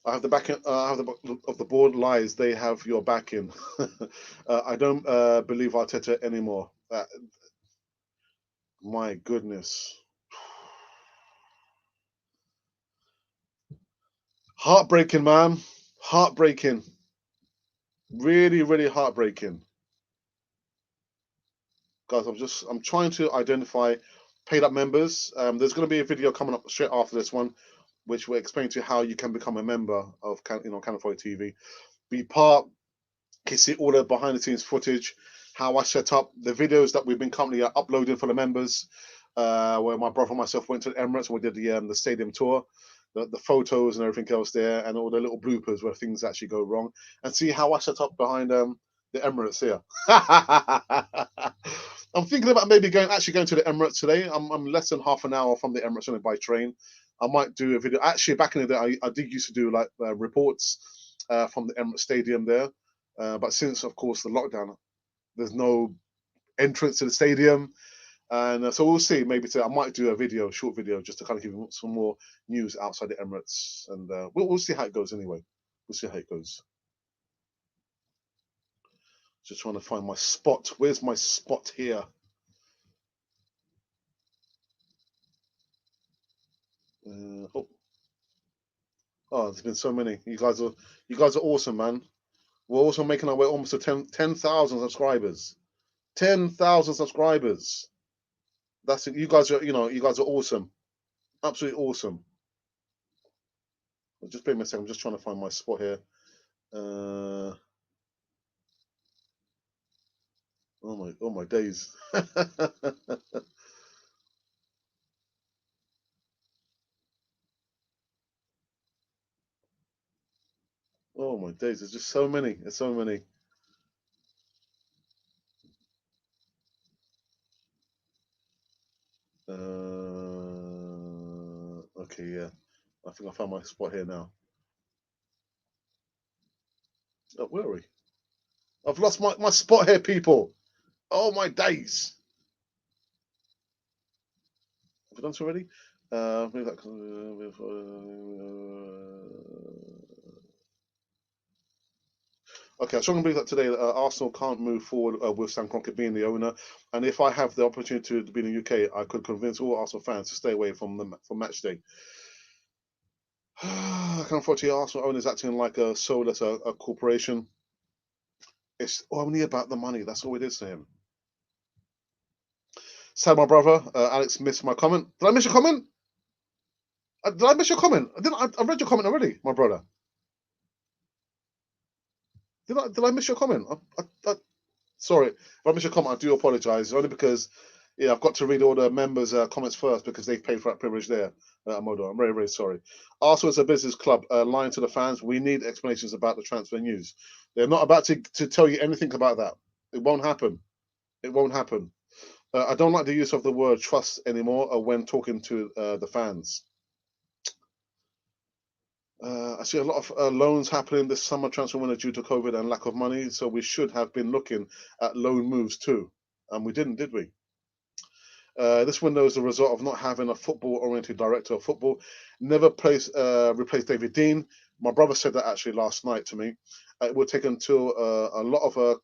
I have the backing. I have the board lies. They have your backing. I don't believe Arteta anymore. My goodness, heartbreaking, man. Heartbreaking. Really, really heartbreaking. Guys, I'm trying to identify paid up members. There's going to be a video coming up straight after this one, which will explain to you how you can become a member of Cannon Fodder TV. Be part. You can see all the behind the scenes footage, how I set up the videos that we've been currently uploading for the members. Where my brother and myself went to the Emirates and we did the stadium tour, the photos and everything else there, and all the little bloopers where things actually go wrong, and see how I set up behind The Emirates here. I'm thinking about maybe actually going to the Emirates today. I'm less than half an hour from the Emirates only by train. I might do a video. Actually, back in the day, I did used to do like reports from the Emirates Stadium there. But since, of course, the lockdown, there's no entrance to the stadium. And so we'll see. Maybe today I might do a video, short video, just to kind of give you some more news outside the Emirates. And we'll see how it goes anyway. We'll see how it goes. Just trying to find my spot. Where's my spot here? Oh, there's been so many. You guys are awesome, man. We're also making our way almost to 10,000 subscribers. 10,000 subscribers. That's it. You guys are awesome. Absolutely awesome. Just bear me a second. I'm just trying to find my spot here. Oh my days. Oh my days. There's just so many. There's so many. Okay, yeah. I think I found my spot here now. Oh, where are we? I've lost my spot here, people. Oh my days. Have we done this already? Maybe that. Okay, I strongly believe that today Arsenal can't move forward with Sam Kroenke being the owner, and if I have the opportunity to be in the UK, I could convince all Arsenal fans to stay away from match day. I can unfortunately Arsenal owners acting like a soulless a corporation. It's only about the money. That's all it is to him. Sad, my brother. Alex missed my comment. Did I miss your comment? Did I miss your comment? I read your comment already, my brother. Did I miss your comment? Sorry, if I miss your comment, I do apologise. Only because, yeah, I've got to read all the members' comments first because they've paid for that privilege there. Modo, I'm very, very sorry. Arsenal is a business club lying to the fans. We need explanations about the transfer news. They're not about to tell you anything about that. It won't happen. It won't happen. I don't like the use of the word trust anymore when talking to the fans. I see a lot of loans happening this summer transfer window due to COVID and lack of money. So we should have been looking at loan moves too. And we didn't, did we? This window is the result of not having a football-oriented director of football. Never replace David Dean. My brother said that actually last night to me. It would take until a lot of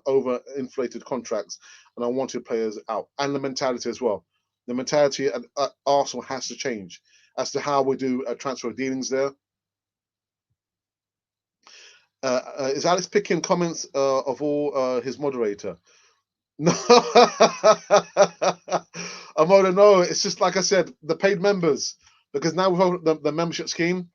over-inflated contracts, and I wanted players out. And the mentality as well. The mentality at Arsenal has to change as to how we do transfer dealings there. Is Alex picking comments of all his moderator? No, I'm on no. It's just like I said, the paid members, because now with the membership scheme,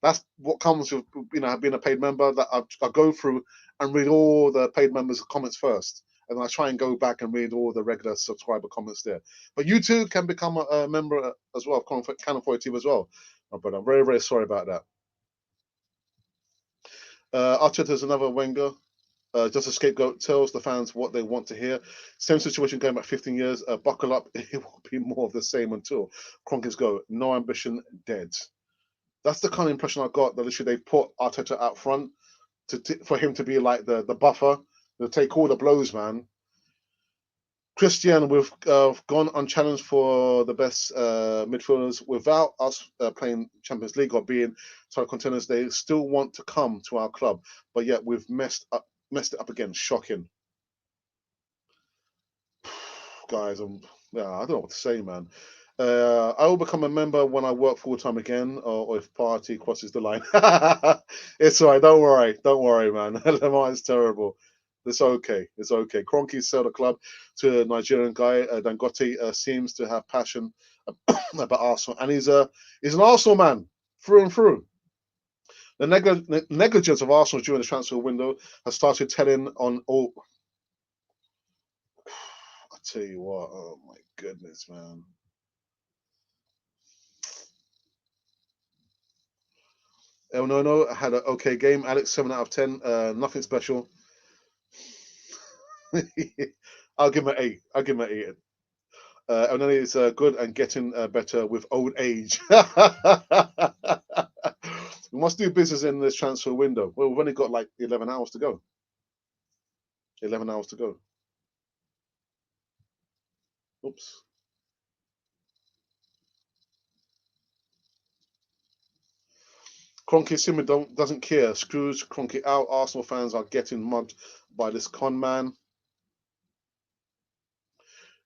that's what comes with being a paid member. That I go through and read all the paid members' comments first, and I try and go back and read all the regular subscriber comments there. But you too can become a member as well of Canon 40 team as well. But I'm very, very sorry about that. Arteta's another Wenger. Just a scapegoat tells the fans what they want to hear. Same situation going back 15 years. Buckle up. It will be more of the same until Kroenke's go. No ambition, dead. That's the kind of impression I got. That literally they put Arteta out front for him to be like the buffer, to take all the blows, man. Christian, we've gone unchallenged for the best midfielders without us playing Champions League or being title contenders. They still want to come to our club, but yet we've messed it up again. Shocking, guys. I don't know what to say, man. I will become a member when I work full time again, or if Partey crosses the line. It's all right. Don't worry, man. Lamar's terrible. It's okay. It's okay. Kroenke sold the club to a Nigerian guy. Dangote seems to have passion about Arsenal, and he's an Arsenal man through and through. The negligence of Arsenal during the transfer window has started telling on all. I tell you what. Oh my goodness, man. El Nono had an okay game. Alex, 7 out of 10. Nothing special. I'll give him an 8. I'll give him an 8. And then it's good and getting better with old age. We must do business in this transfer window. Well, we've only got like 11 hours to go. 11 hours to go. Oops. Kroenke Simon doesn't care. Screws Kroenke out. Arsenal fans are getting mugged by this con man.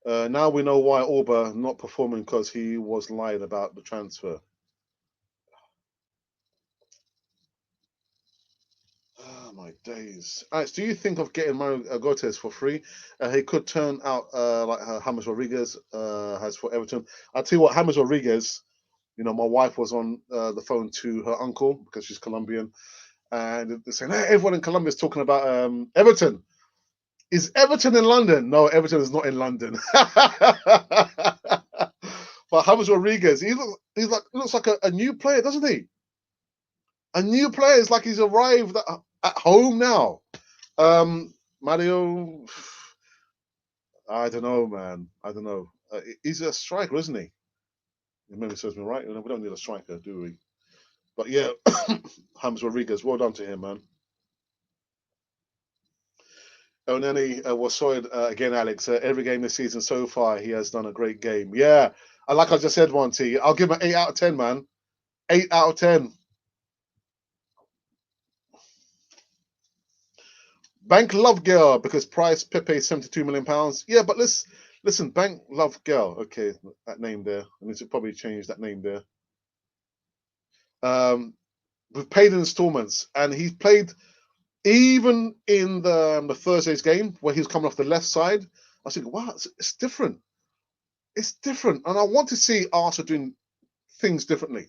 Now we know why Orba not performing, because he was lying about the transfer. Oh, my days. Alex, do you think of getting Mario Gotes for free? He could turn out like James Rodriguez has for Everton. I'll tell you what, James Rodriguez, my wife was on the phone to her uncle because she's Colombian, and they're saying, hey, everyone in Colombia is talking about Everton. Is Everton in London? No, Everton is not in London. But James Rodriguez, he looks like a new player, doesn't he? A new player. It's like he's arrived at home now. Mario, I don't know, man. I don't know. He's a striker, isn't he? If memory serves me right. We don't need a striker, do we? But yeah, James Rodriguez, well done to him, man. Oneni was soiled again, Alex. Every game this season so far, he has done a great game. Yeah, and like I just said, Monty, I'll give him an 8 out of 10, man. 8 out of 10. Bank love girl because price Pepe £72 million. Yeah, but listen, Bank love girl. Okay, that name there. I need to probably change that name there. We've paid in installments, and he's played even in the Thursday's game where he was coming off the left side. I was thinking, wow, it's different. It's different, and I want to see Arsenal doing things differently.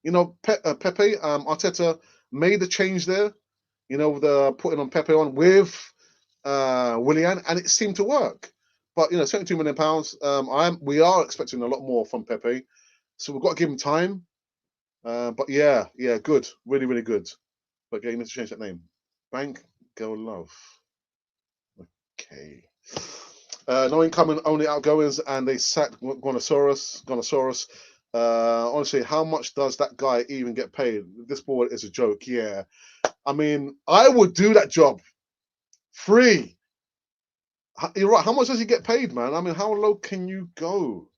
Pepe, Arteta made the change there. The putting on Pepe on with Willian, and it seemed to work. But £72 million. We are expecting a lot more from Pepe, so we've got to give him time. But yeah, good, really, really good. But yeah, you need to change that name. Bank Girl Love. Okay. No incoming, only outgoings, and they sacked Gonosaurus. Honestly, how much does that guy even get paid? This board is a joke. Yeah, I mean, I would do that job free. You're right. How much does he get paid, man? I mean, how low can you go?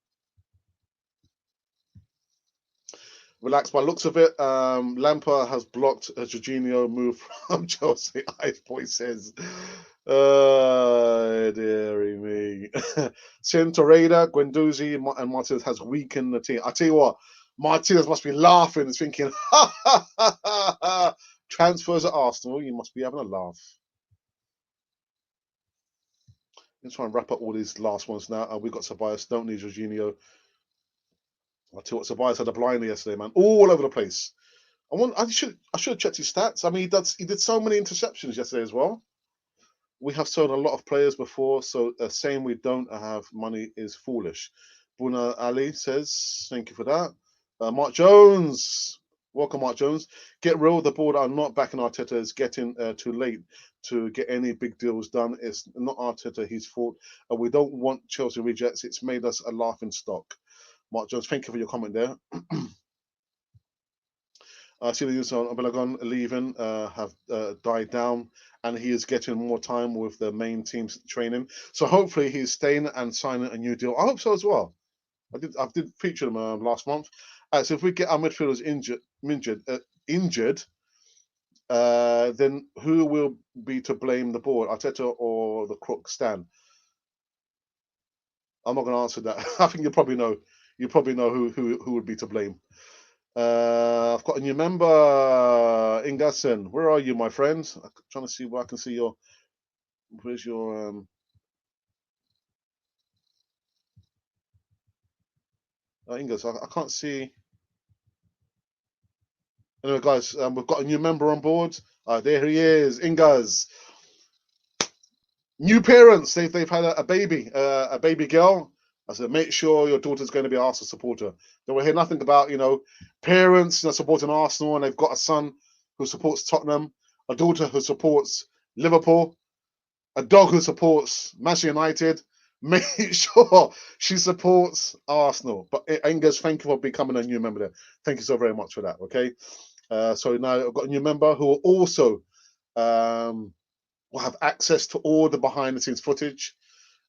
Relax. By looks of it, Lampard has blocked a Jorginho move from Chelsea. Boy says, dearie me. Torreira, Guendouzi, and Martinez has weakened the team. I tell you what, Martinez must be laughing and thinking, transfers at Arsenal, you must be having a laugh. Let's try and wrap up all these last ones now. We got Ceballos, don't need Jorginho. I tell you what, Ceballos had a blinder yesterday, man, all over the place. I should have checked his stats. I mean, he did so many interceptions yesterday as well. We have sold a lot of players before, so saying we don't have money is foolish. Buna Ali says, thank you for that. Mark Jones, welcome, Mark Jones. Get real, the board are not backing Arteta. It's getting too late to get any big deals done. It's not Arteta, his fault. We don't want Chelsea rejects. It's made us a laughing stock. Mark Jones, thank you for your comment there. I see the news on Obelagon leaving have died down, and he is getting more time with the main team's training. So hopefully he's staying and signing a new deal. I hope so as well. I did feature him last month. So if we get our midfielders injured, then who will be to blame, the board, Arteta or the crook Stan? I'm not going to answer that. I think you probably know. You probably know who would be to blame. I've got a new member, Ingasen. Where are you, my friend? I'm trying to see where I can see your. Where's your? Ingas. I can't see. Anyway, guys, we've got a new member on board. There he is, Ingas. New parents. They've had a baby girl. I said, make sure your daughter's going to be an Arsenal supporter. They will hear nothing about, parents supporting Arsenal, and they've got a son who supports Tottenham, a daughter who supports Liverpool. a dog who supports Manchester United, make sure she supports Arsenal. But Engels, thank you for becoming a new member there. Thank you so very much for that. Okay. So now I've got a new member who will also will have access to all the behind the scenes footage.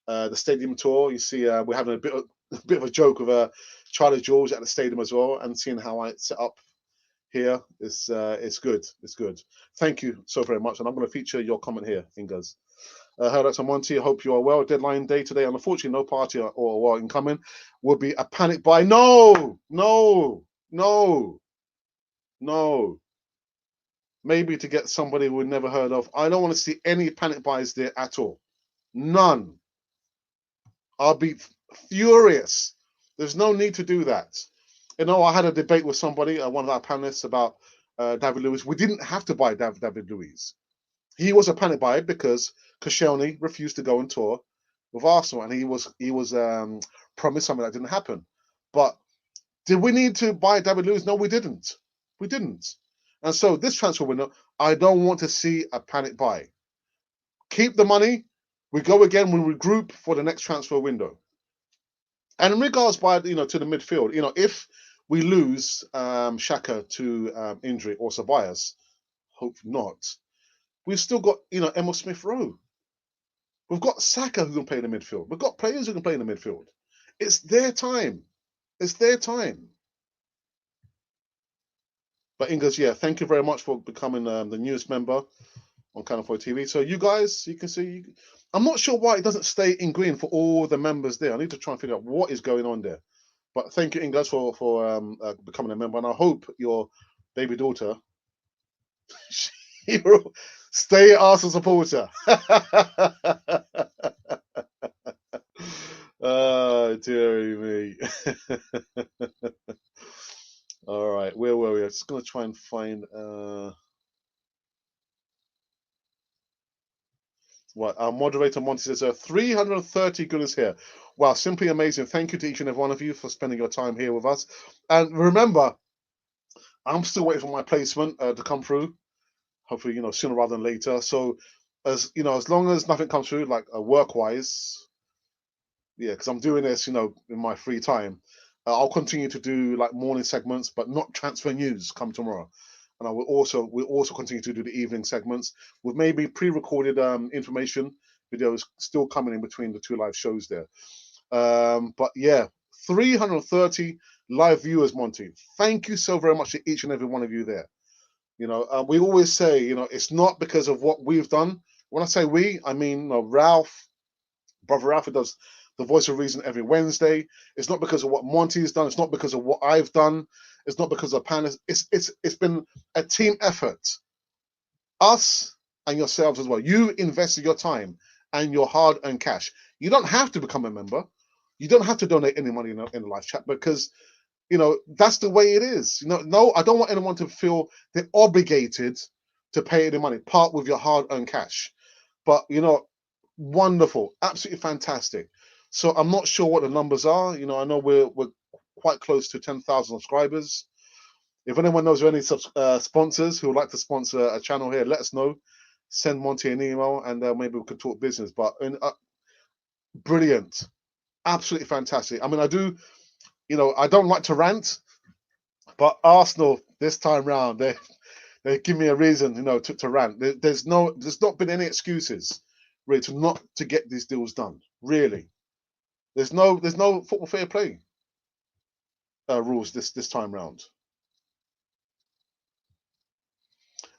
The stadium tour. You see, we're having a bit of a joke with Charlie George at the stadium as well, and seeing how I set up here is it's good. It's good. Thank you so very much, and I'm going to feature your comment here, Ingers. Hello, Dr. Monty. I hope you are well. Deadline day today, and unfortunately, no party or incoming. Will be a panic buy. No, no, no, no. Maybe to get somebody we've never heard of. I don't want to see any panic buys there at all. None. I'll be furious. There's no need to do that. You know, I had a debate with somebody, one of our panelists, about David Luiz. We didn't have to buy David Luiz. He was a panic buy because Koscielny refused to go on tour with Arsenal, and he was promised something that didn't happen. But did we need to buy David Luiz? No, we didn't. We didn't. And so this transfer window, I don't want to see a panic buy. Keep the money. We go again. We regroup for the next transfer window. And in regards to the midfield, if we lose Xhaka to injury or Ceballos, hope not, we've still got Emil Smith Rowe. We've got Saka who can play in the midfield. We've got players who can play in the midfield. It's their time. It's their time. But Ingers, yeah, thank you very much for becoming the newest member on Canal 4 TV. So you guys, you can see, I'm not sure why it doesn't stay in green for all the members there. I need to try and figure out what is going on there. But thank you, Ingers, for becoming a member. And I hope your baby daughter, she will stay Arsenal supporter. Oh, dearie me. All right, where were we? I'm just going to try and find... What our moderator Monty says, 330 goodness here. Wow, simply amazing. Thank you to each and every one of you for spending your time here with us. And remember, I'm still waiting for my placement to come through. Hopefully, sooner rather than later. So, as long as nothing comes through, like work-wise, yeah, because I'm doing this, in my free time. I'll continue to do like morning segments, but not transfer news come tomorrow. And we'll also continue to do the evening segments with maybe pre-recorded information videos still coming in between the two live shows there. But yeah, 330 live viewers, Monty. Thank you so very much to each and every one of you there. We always say, it's not because of what we've done. When I say we, I mean Ralph, brother Ralph, who does the Voice of Reason every Wednesday. It's not because of what Monty's done. It's not because of what I've done. It's not because of panelists. It's been a team effort. Us and yourselves as well. You invested your time and your hard-earned cash. You don't have to become a member. You don't have to donate any money in the live chat because, that's the way it is. No, I don't want anyone to feel they're obligated to pay any money. Part with your hard-earned cash. But, wonderful, absolutely fantastic. So I'm not sure what the numbers are. I know we're quite close to 10,000 subscribers. If anyone knows of any sponsors who would like to sponsor a channel here, let us know. Send Monty an email and maybe we could talk business. But brilliant, absolutely fantastic. I mean, I don't like to rant, but Arsenal this time round, they give me a reason, to rant. There's not been any excuses really to get these deals done. Really, there's no football fair play rules this time round.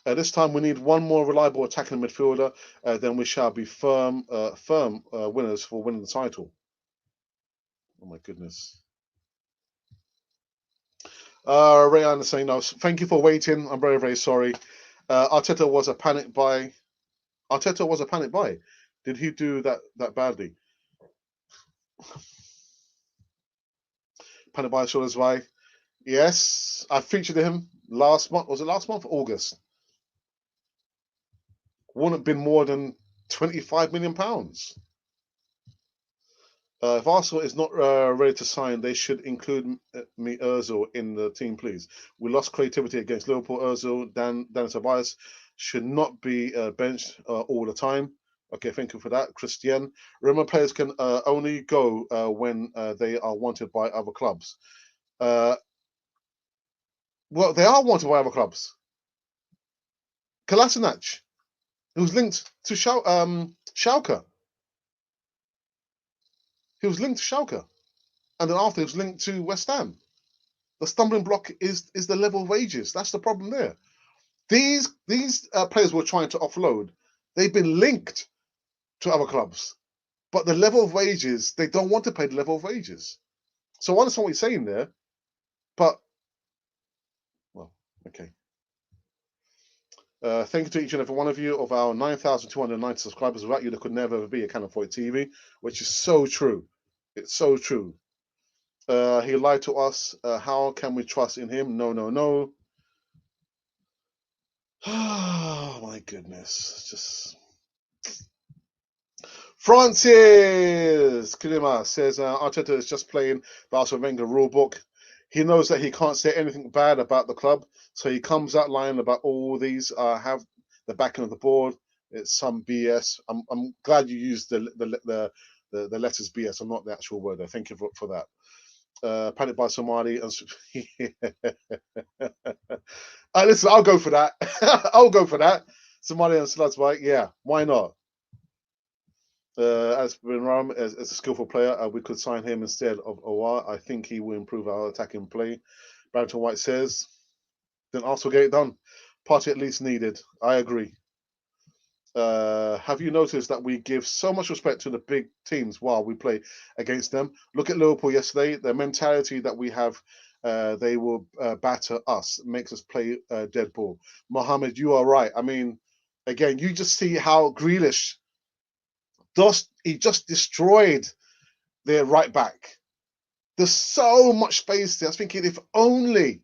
This time we need one more reliable attacking midfielder. Then we shall be firm winners for winning the title. Oh my goodness. Rayan is saying no. Thank you for waiting. I'm very, very sorry. Arteta was a panic buy. Arteta was a panic buy. Did he do that badly? Panic buy, sure as why. Yes, I featured him last month. Was it last month? August. Wouldn't have been more than £25 million. If Arsenal is not ready to sign, they should include me Ozil in the team, please. We lost creativity against Liverpool. Ozil, Dan Ceballos should not be benched all the time. Okay, thank you for that, Christian. Remember, players can only go when they are wanted by other clubs. Well, they are wanted by other clubs. Kolasinac, who's linked to Schalke. He was linked to Schalke, and then after he was linked to West Ham. The stumbling block is the level of wages. That's the problem there. These players we're trying to offload, they've been linked to other clubs, but the level of wages, they don't want to pay the level of wages. So I understand what you're saying there, but well, okay. Thank you to each and every one of you. Of our 9,290 subscribers, without you, there could never ever be a Canon 40 TV, which is so true. It's so true. He lied to us. How can we trust in him? No, no, no. Oh my goodness. Just Francis Kilima says Arteta is just playing the Arsene Wenger rulebook. He knows that he can't say anything bad about the club, so he comes out lying about all these have the backing of the board. It's some BS. I'm glad you used the letters BS and not the actual word. Thank you for that. Panic by Somali and listen, I'll go for that. I'll go for that. Somali and Sluts bike, yeah, why not? As Benram as a skillful player, we could sign him instead of Owa. I think he will improve our attacking play. Barrington White says, then Arsenal get it done. Partey at least needed. I agree. Have you noticed that we give so much respect to the big teams while we play against them? Look at Liverpool yesterday. The mentality that we have, they will batter us, makes us play dead ball. Mohammed, you are right. I mean, again, you just see how Grealish he just destroyed their right back. There's so much space there. I was thinking, if only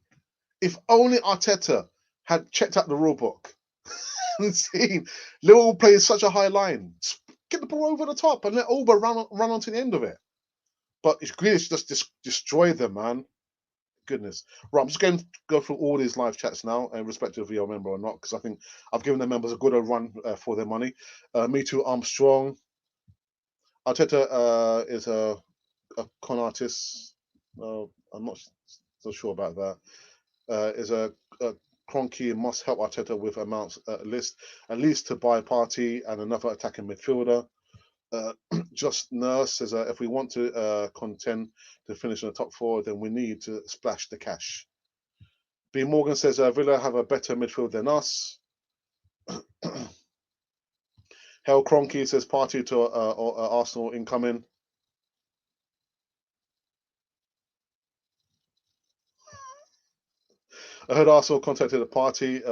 Arteta had checked out the rule book and seen Liverpool play such a high line, get the ball over the top and let Auba run onto the end of it. But Grealish just destroyed them, man. Goodness. Right, I'm just going to go through all these live chats now, irrespective of you're a member or not, because I think I've given the members a good run for their money. Me Too Armstrong. Arteta is a con artist. I'm not so sure about that. Is a Kroenke must help Arteta with amounts list, at least to buy Partey and another attacking midfielder. Just Nurse says if we want to contend to finish in the top four, then we need to splash the cash. B. Morgan says Villa have a better midfield than us. Hell Kroenke says Partey to Arsenal incoming. I heard Arsenal contacted a Partey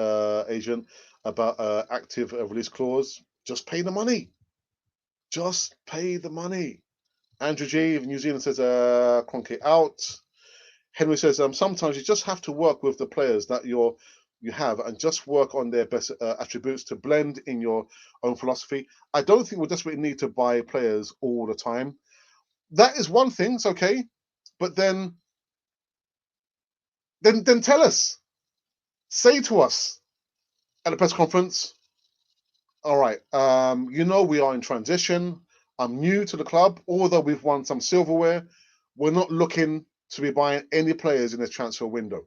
agent about active release clause. Just pay the money. Just pay the money. Andrew G. of New Zealand says Kroenke out. Henry says sometimes you just have to work with the players that you have and just work on their best attributes to blend in your own philosophy. I don't think we desperately need to buy players all the time. That is one thing, it's okay, but then tell us, say to us at the press conference, all right, we are in transition. I'm new to the club, although we've won some silverware. We're not looking to be buying any players in the transfer window.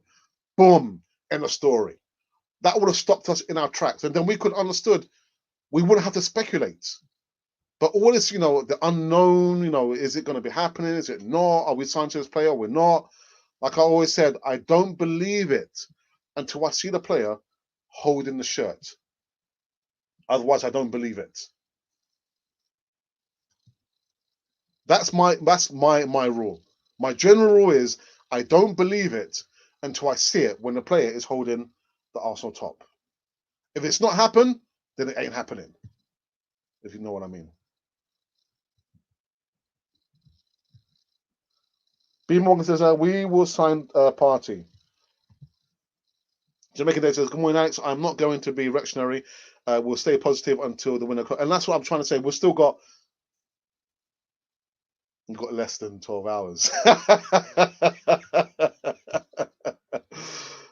Boom, end of story. That would have stopped us in our tracks, and then we could understood. We wouldn't have to speculate. But all this, the unknown, is it going to be happening? Is it not? Are we signed to this player? Or we're not. Like I always said, I don't believe it until I see the player holding the shirt. Otherwise, I don't believe it. That's my rule. My general rule is I don't believe it until I see it when the player is holding the Arsenal top. If it's not happened, then it ain't happening. If you know what I mean. B. Morgan says we will sign Partey. Jamaican Day says, good morning, Alex. I'm not going to be reactionary. We'll stay positive until the winner. And that's what I'm trying to say. We've got less than 12 hours.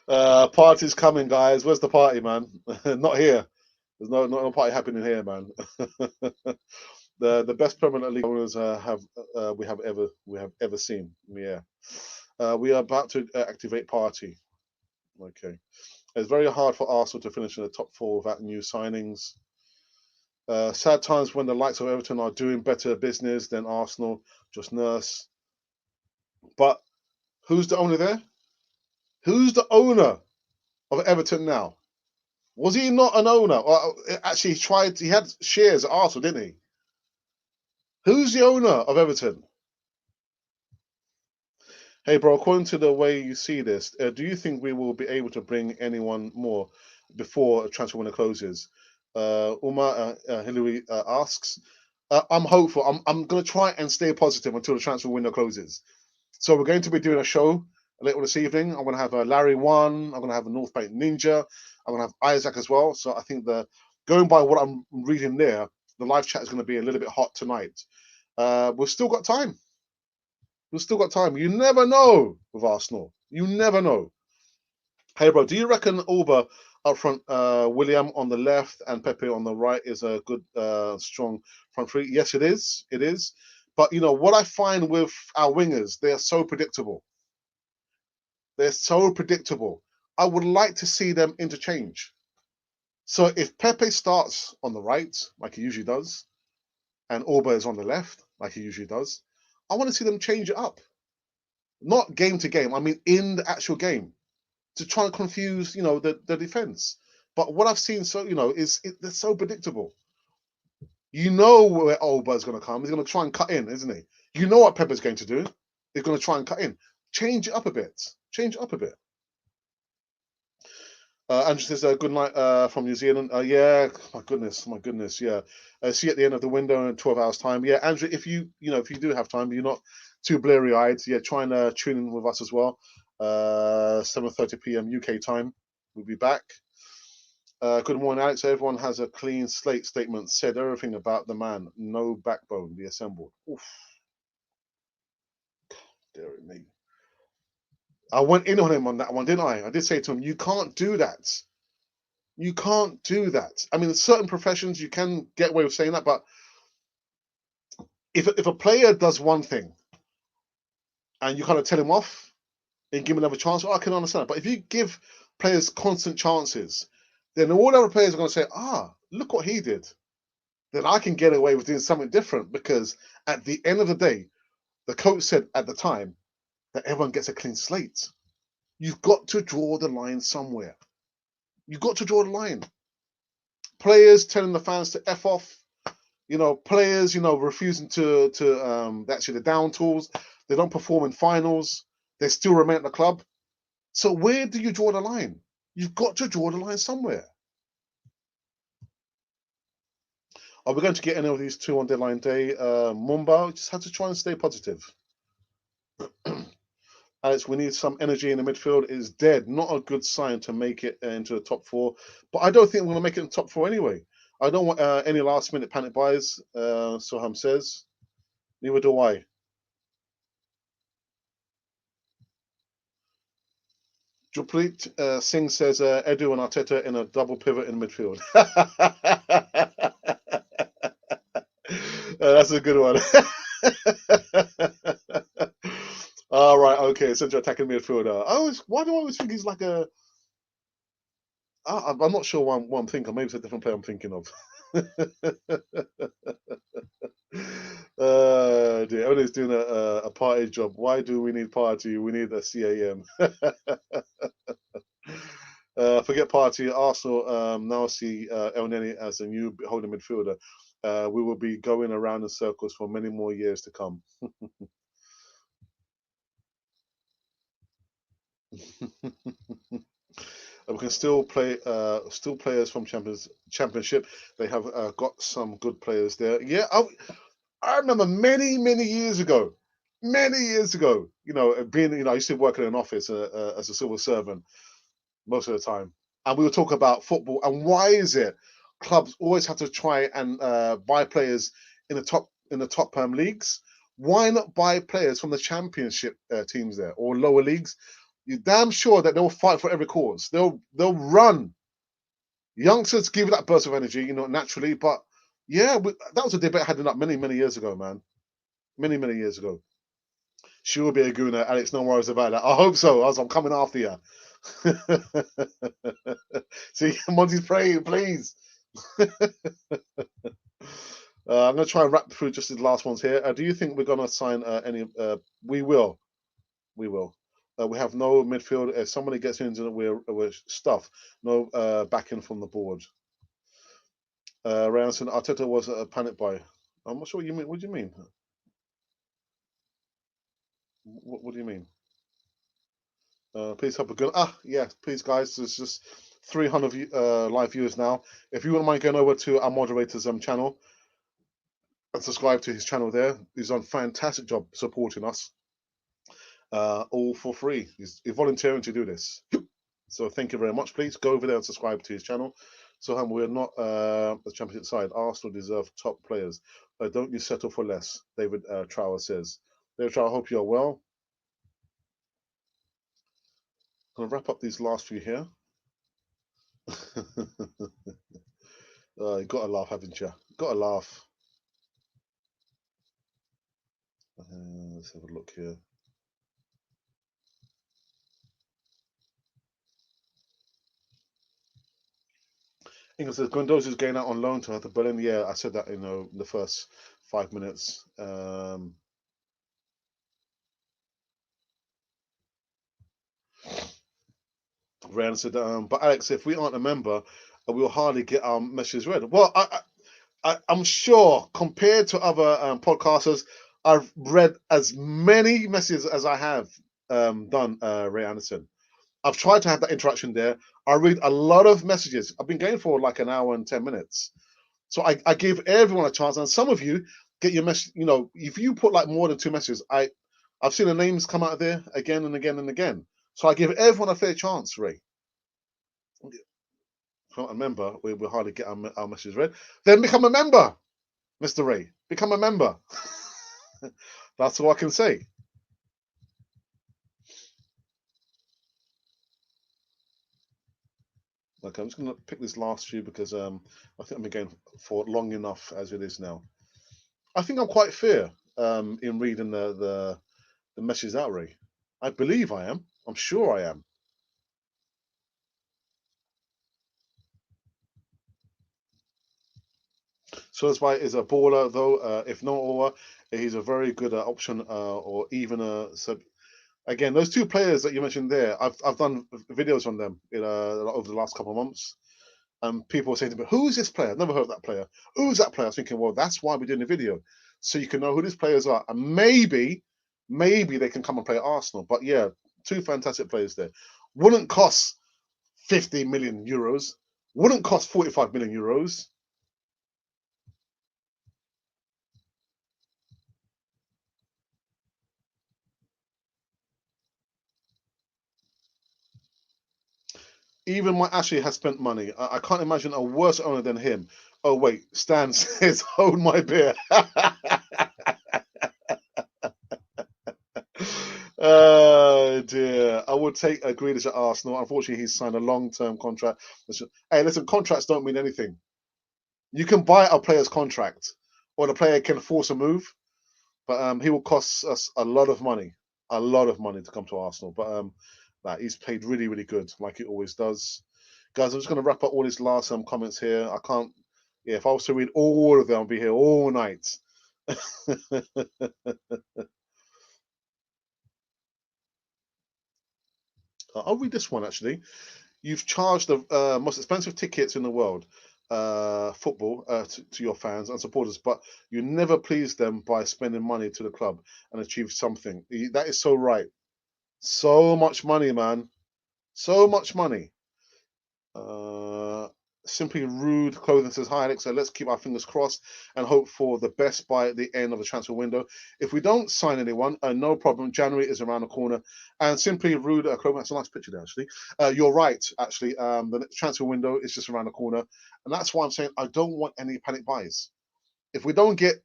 Party's coming, guys. Where's the party, man? Not here. There's no party happening here, man. The best permanent league owners we have ever seen. Yeah. We are about to activate Partey. Okay. It's very hard for Arsenal to finish in the top four without new signings. Sad times when the likes of Everton are doing better business than Arsenal. Just nurse. But who's the owner there? Who's the owner of Everton now? Was he not an owner? Or actually, he had shares at Arsenal, didn't he? Who's the owner of Everton? Hey, bro, according to the way you see this, do you think we will be able to bring anyone more before a transfer window closes? Uma Hillary asks. I'm hopeful. I'm going to try and stay positive until the transfer window closes. So we're going to be doing a show later this evening. I'm going to have Larry One. I'm going to have a North Bank Ninja. I'm going to have Isaac as well. So I think going by what I'm reading there, the live chat is going to be a little bit hot tonight. We've still got time. We've still got time. You never know with Arsenal. You never know. Hey, bro, do you reckon Auba up front, William on the left and Pepe on the right is a good, strong front three? Yes, it is. It is. But, what I find with our wingers, they are so predictable. They're so predictable. I would like to see them interchange. So if Pepe starts on the right, like he usually does, and Auba is on the left, like he usually does, I want to see them change it up. Not game to game. I mean, in the actual game, to try and confuse, the defense. But what I've seen, they're so predictable. You know where Auba is going to come. He's going to try and cut in, isn't he? You know what Pepper's going to do. He's going to try and cut in. Change it up a bit. Change it up a bit. Andrew says, good night from New Zealand. Yeah, my goodness, yeah. See you at the end of the window in 12 hours' time. Yeah, Andrew, if you do have time, you're not too bleary-eyed, yeah, try and tune in with us as well. 7:30 p.m. UK time. We'll be back. Good morning, Alex. Everyone has a clean slate statement. Said everything about the man. No backbone. Be assembled. Oof. Dear me. I went in on him on that one, didn't I? I did say to him, you can't do that. You can't do that. I mean, in certain professions, you can get away with saying that, but if a player does one thing and you kind of tell him off and give him another chance, I can understand. But if you give players constant chances, then all other players are going to say, look what he did. Then I can get away with doing something different, because at the end of the day, the coach said at the time that everyone gets a clean slate. You've got to draw the line somewhere. You've got to draw the line. Players telling the fans to F off. Players, refusing to actually the down tools. They don't perform in finals. They still remain at the club. So where do you draw the line? You've got to draw the line somewhere. Are we going to get any of these two on deadline day? Mumba just had to try and stay positive. Alex, we need some energy in the midfield. It's dead. Not a good sign to make it into the top four. But I don't think we're going to make it in the top four anyway. I don't want any last-minute panic buys, Soham says. Neither do I. Juprit Singh says, Edu and Arteta in a double pivot in midfield. That's a good one. All right, okay. Central attacking midfielder. Why do I always think he's like a? I'm not sure what I'm thinking. Maybe it's a different player I'm thinking of. Dear, everybody's doing a party job. Why do we need Partey? We need a CAM. Forget Partey. Arsenal now see El Neni as a new holding midfielder. We will be going around in circles for many more years to come. We can still play, still players from Championship. They have got some good players there. Yeah, I remember many years ago. Many years ago, being, I used to work in an office as a civil servant most of the time, and we would talk about football and why is it clubs always have to try and buy players in the top leagues. Why not buy players from the Championship teams there or lower leagues? You're damn sure that they'll fight for every cause. They'll run. Youngsters give that burst of energy, naturally. But yeah, that was a debate I had up many, many years ago, man. Many, many years ago. She will be a gooner, Alex. No worries about that. I hope so. I'm coming after you. See, Monty's praying, please. I'm going to try and wrap through just the last ones here. Do you think we're going to sign any? We will. We will. We have no midfield. If somebody gets into it, we're stuffed. No backing from the board. Ranson, Arteta was a panic buy. I'm not sure what you mean. What do you mean? What do you mean? Please help a good. Yeah, please, guys. There's just 300 live viewers now. If you wouldn't mind going over to our moderator's channel and subscribe to his channel there. He's done a fantastic job supporting us. All for free. He's volunteering to do this. So thank you very much. Please go over there and subscribe to his channel. So we're not the championship side. Arsenal deserve top players. Don't you settle for less, David Trower says. David Trower, I hope you're well. I'm going to wrap up these last few here. You got to laugh, haven't you? Got to laugh. Let's have a look here. England says Gonosaurus is going out on loan to Berlin. Yeah, I said that in the first 5 minutes. Rand said, but Alex, if we aren't a member, we'll hardly get our messages read. Well, I'm sure compared to other podcasters, I've read as many messages as I have done, Ray Anderson. I've tried to have that interaction there. I read a lot of messages. I've been going for like an hour and 10 minutes. So I give everyone a chance. And some of you get your message, if you put like more than 2 messages, I've seen the names come out of there again and again and again. So I give everyone a fair chance, Ray. If you're not a member, we'll hardly get our messages read. Then become a member, Mr. Ray. Become a member. That's all I can say. Okay, I'm just going to pick this last few because I think I've been going for long enough as it is now. I think I'm quite fair in reading the messages out, Ray. I believe I am. I'm sure I am. Sursby is a baller, though. If not over, he's a very good option, or even a sub. Again, those 2 players that you mentioned there, I've done videos on them over the last couple of months. People were saying to me, "Who's this player? I've never heard of that player. Who's that player?" I was thinking, well, that's why we're doing the video, so you can know who these players are, and maybe they can come and play at Arsenal. But yeah, 2 fantastic players there. Wouldn't cost 50 million euros. Wouldn't cost 45 million euros. Even my Ashley has spent money. I can't imagine a worse owner than him. Oh wait, Stan says, "Hold my beer." Oh dear. I would take a Grealish at Arsenal. Unfortunately, he's signed a long-term contract. Hey, listen, contracts don't mean anything. You can buy a player's contract, or the player can force a move, but he will cost us a lot of money to come to Arsenal. But he's played really, really good, like he always does. Guys, I'm just going to wrap up all these last comments here. I can't. Yeah, if I was to read all of them, I'd be here all night. I'll read this one actually. You've charged the most expensive tickets in the world, football, to your fans and supporters, but you never please them by spending money to the club and achieve something. That is so right. So much money, man. So much money. Simply Rude Clothing says, "Hi Alex, so let's keep our fingers crossed and hope for the best by the end of the transfer window. If we don't sign anyone, no problem. January is around the corner." And Simply Rude Clothing, that's a nice picture there actually. You're right, actually. The transfer window is just around the corner, and that's why I'm saying I don't want any panic buys. If we don't get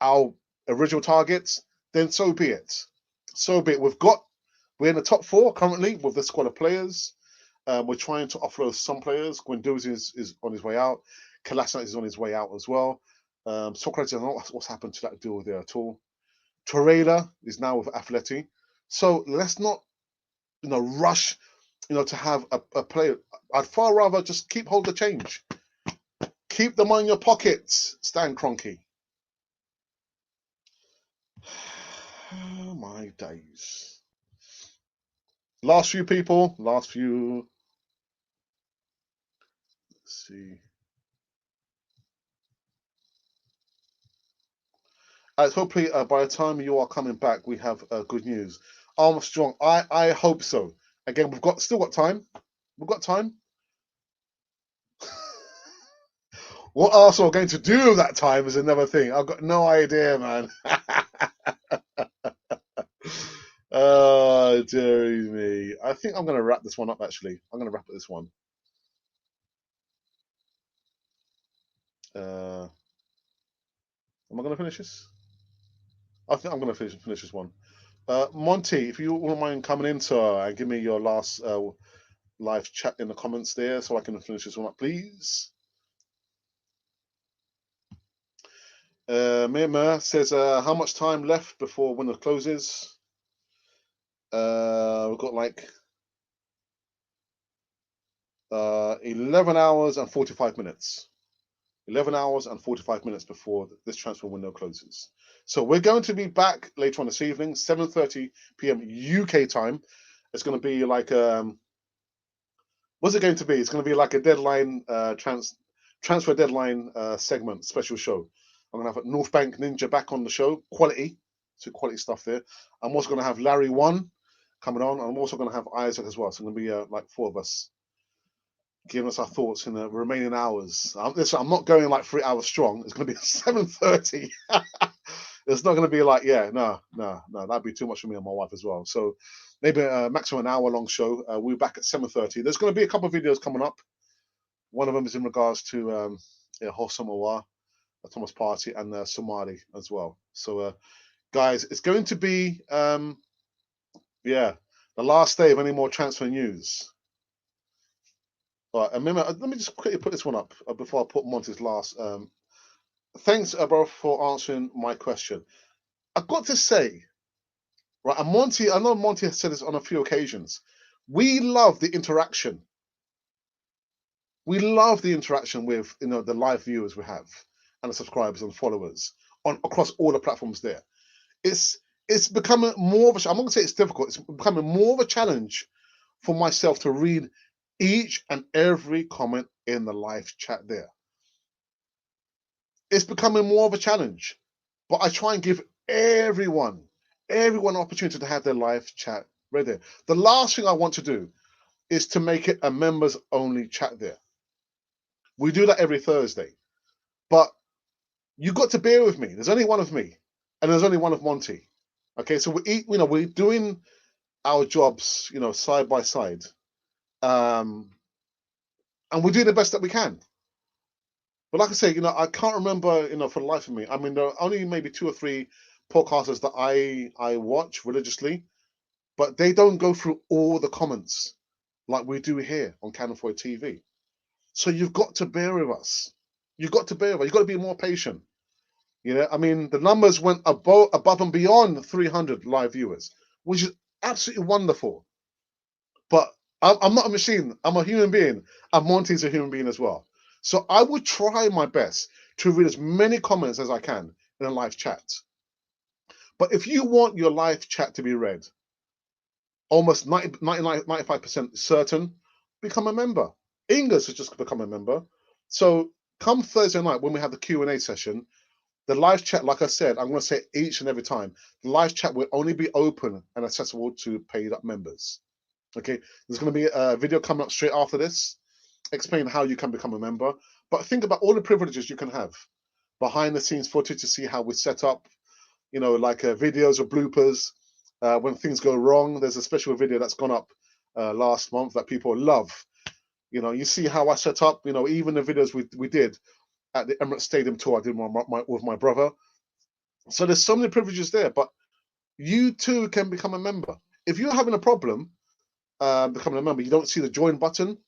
our original targets, then so be it. So be it. We're in the top 4 currently with the squad of players. We're trying to offload some players. Guendouzi is on his way out. Kolasinac is on his way out as well. Socrates, I don't know what's happened to that deal there at all. Torreira is now with Atleti. So let's not, rush, to have a player. I'd far rather just keep hold of the change. Keep them on your pockets, Stan Kroenke. Oh, my days. Last few people. Let's see. Hopefully, by the time you are coming back, we have good news. Armstrong, I hope so. Again, we've still got time. We've got time. What Arsenal are going to do that time is another thing. I've got no idea, man. Oh, dearie me. I think I'm going to wrap this one up, actually. I'm going to wrap up this one. Am I going to finish this? I think I'm going to finish this one. Monty, if you wouldn't mind coming in, sir, and give me your last live chat in the comments there so I can finish this one up, please. Mir says, how much time left before window closes? We've got like 11 hours and 45 minutes. 11 hours and 45 minutes before this transfer window closes. So we're going to be back later on this evening, 7:30 p.m. UK time. It's going to be like, what's it going to be? It's going to be like a deadline, transfer deadline segment, special show. I'm going to have North Bank Ninja back on the show. Quality stuff there. I'm also going to have Larry One coming on. I'm also going to have Isaac as well. So it's going to be like four of us giving us our thoughts in the remaining hours. I'm not going like 3 hours strong. It's going to be 7:30. It's not going to be like, no. That'd be too much for me and my wife as well. So maybe a maximum an hour long show. We'll be back at 7:30. There's going to be a couple of videos coming up. One of them is in regards to Hossamawa, Thomas Partey, and Somali as well. So, guys, it's going to be, the last day of any more transfer news. Right, remember, let me just quickly put this one up before I put Monty's last. Thanks, bro, for answering my question. I've got to say, right, and Monty, I know Monty has said this on a few occasions. We love the interaction. We love the interaction with the live viewers we have and the subscribers and followers across all the platforms there. It's becoming more of a. I'm not going to say it's difficult. It's becoming more of a challenge for myself to read each and every comment in the live chat there. It's becoming more of a challenge, but I try and give everyone an opportunity to have their live chat ready. The last thing I want to do is to make it a members only chat there. We do that every Thursday, but you got to bear with me. There's only one of me, and there's only one of Monty. Okay, so we're doing our jobs, side by side, and we're doing the best that we can. But like I say, I can't remember, for the life of me. I mean, there are only maybe 2 or 3 podcasters that I watch religiously, but they don't go through all the comments like we do here on Cannon Foy TV. So you've got to bear with us. You've got to be more patient. I mean, the numbers went above and beyond 300 live viewers, which is absolutely wonderful. But I'm not a machine. I'm a human being, and Monty's a human being as well. So I would try my best to read as many comments as I can in a live chat. But if you want your live chat to be read, almost 95% certain, become a member. Ingus has just become a member. So come Thursday night when we have the Q&A session, the live chat, like I said, I'm going to say each and every time, the live chat will only be open and accessible to paid up members. Okay, there's going to be a video coming up straight after this, explaining how you can become a member. But think about all the privileges you can have. Behind the scenes footage to see how we set up, like videos or bloopers. When things go wrong, there's a special video that's gone up last month that people love. You see how I set up, even the videos we did at the Emirates Stadium tour I did with my brother. So there's so many privileges there, but you too can become a member. If you're having a problem, becoming a member, you don't see the join button.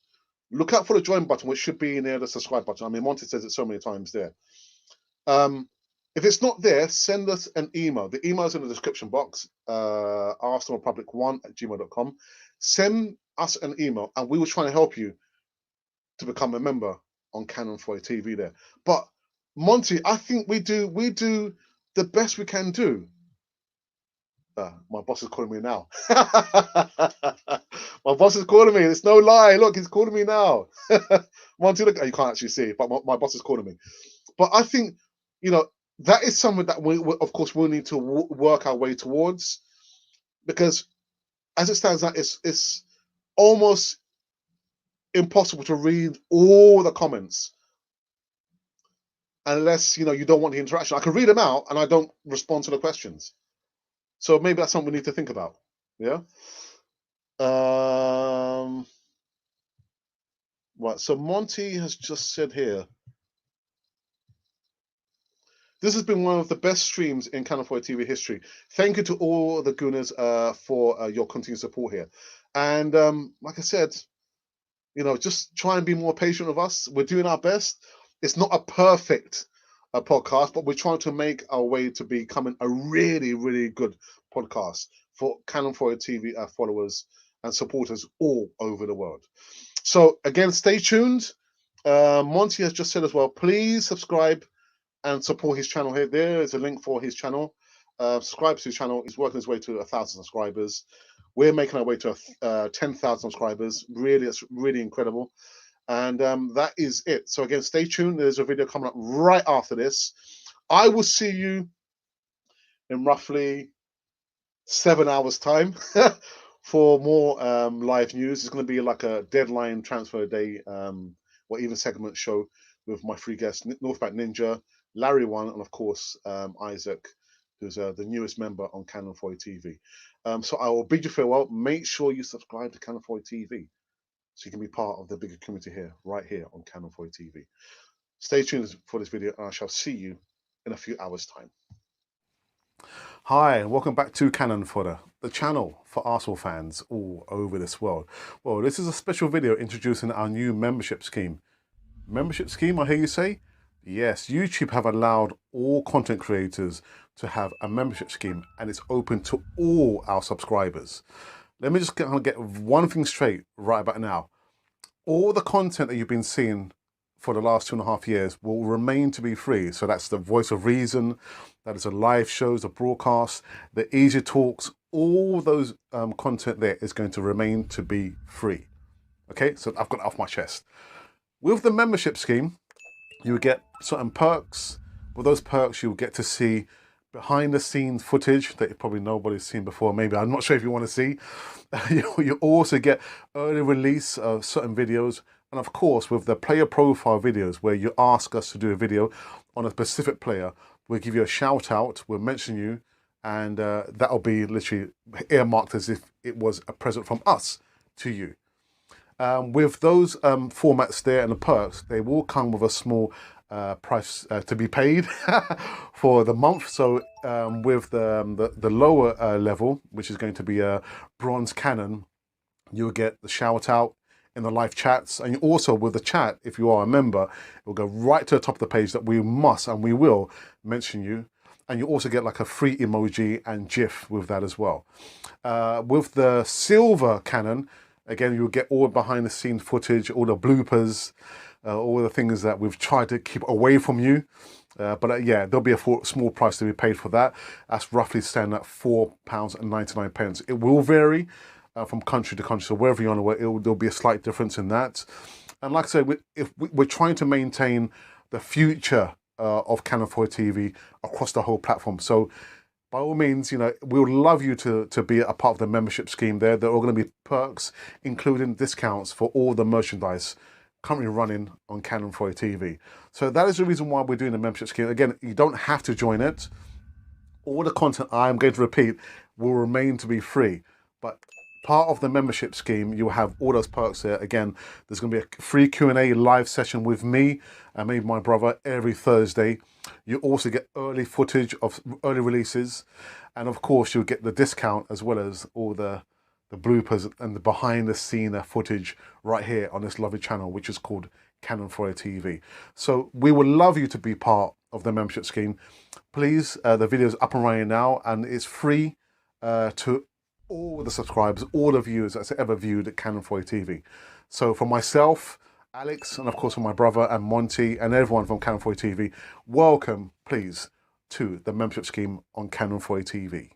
Look out for the join button, which should be near the subscribe button. I mean, Monty says it so many times there. If it's not there, send us an email. The email is in the description box, arsenalpublic1@gmail.com. Send us an email, and we will try to help you to become a member on Canon 4 TV there. But Monty, I think we do the best we can do. My boss is calling me now. My boss is calling me. It's no lie. Look, he's calling me now. Monty, look, you can't actually see it, but my boss is calling me. But I think, that is something that we of course, we'll need to work our way towards, because as it stands now, it's almost impossible to read all the comments unless, you don't want the interaction. I can read them out and I don't respond to the questions. So maybe that's something we need to think about. Yeah. Right. So Monty has just said here, this has been one of the best streams in Canon 4 TV history. Thank you to all the Gooners for your continued support here. And like I said, just try and be more patient with us. We're doing our best. It's not a perfect podcast, but we're trying to make our way to becoming a really, really good podcast for Canon 4 TV followers and supporters all over the world. So again, stay tuned. Monty has just said as well, please subscribe and support his channel here. There is a link for his channel. Subscribe to his channel. He's working his way to 1,000 subscribers. We're making our way to 10,000 subscribers. Really, it's really incredible. And that is it. So again, stay tuned. There's a video coming up right after this. I will see you in roughly 7 hours time for more live news. It's going to be like a deadline transfer day or even segment show with my three guests, Northback Ninja, Larry One, and of course Isaac, who's the newest member on Canon 4 TV. So I will bid you farewell. Make sure you subscribe to Canon 4 TV so you can be part of the bigger community here, right here on Canon 4 TV. Stay tuned for this video, and I shall see you in a few hours' time. Hi, and welcome back to Canon Fodder, the channel for Arsenal fans all over this world. Well, this is a special video introducing our new membership scheme. Membership scheme, I hear you say? Yes, YouTube have allowed all content creators to have a membership scheme, and it's open to all our subscribers. Let me just get one thing straight right about now. All the content that you've been seeing for the last 2.5 years will remain to be free. So that's the Voice of Reason, that is the live shows, the broadcasts, the easy talks, all those content there is going to remain to be free. Okay, so I've got it off my chest. With the membership scheme, you will get certain perks. With those perks, you'll get to see behind the scenes footage that probably nobody's seen before. Maybe, I'm not sure if you want to see. You also get early release of certain videos. And of course, with the player profile videos, where you ask us to do a video on a specific player, we'll give you a shout out, we'll mention you, and that'll be literally earmarked as if it was a present from us to you. With those formats there and the perks, they will come with a small price to be paid for the month. So with the lower level, which is going to be a bronze Canon, you'll get the shout out in the live chats, and also with the chat, if you are a member, it will go right to the top of the page that we must and we will mention you. And you also get like a free emoji and GIF with that as well. With the silver Canon, again, you'll get all behind the scenes footage, all the bloopers, all the things that we've tried to keep away from you. But yeah, there'll be a small price to be paid for that. That's roughly standing at £4.99. It will vary from country to country. So wherever you're on the way, there'll be a slight difference in that. And like I said, we're trying to maintain the future of Canon 4 TV across the whole platform. So by all means, we would love you to be a part of the membership scheme there. There are going to be perks, including discounts for all the merchandise currently running on Canon 4 TV. So that is the reason why we're doing the membership scheme. Again, you don't have to join it. All the content I'm going to repeat will remain to be free. But part of the membership scheme, you'll have all those perks there. Again, there's going to be a free Q&A live session with me and maybe my brother every Thursday. You also get early footage of early releases. And of course, you'll get the discount as well as all the the bloopers and the behind the scene footage right here on this lovely channel, which is called Canon Foyer TV. So we would love you to be part of the membership scheme. Please, the video is up and running now, and it's free to all the subscribers, all the viewers that's ever viewed Canon Foyer TV. So for myself, Alex, and of course for my brother and Monty and everyone from Canon Foyer TV, welcome, please, to the membership scheme on Canon Foyer TV.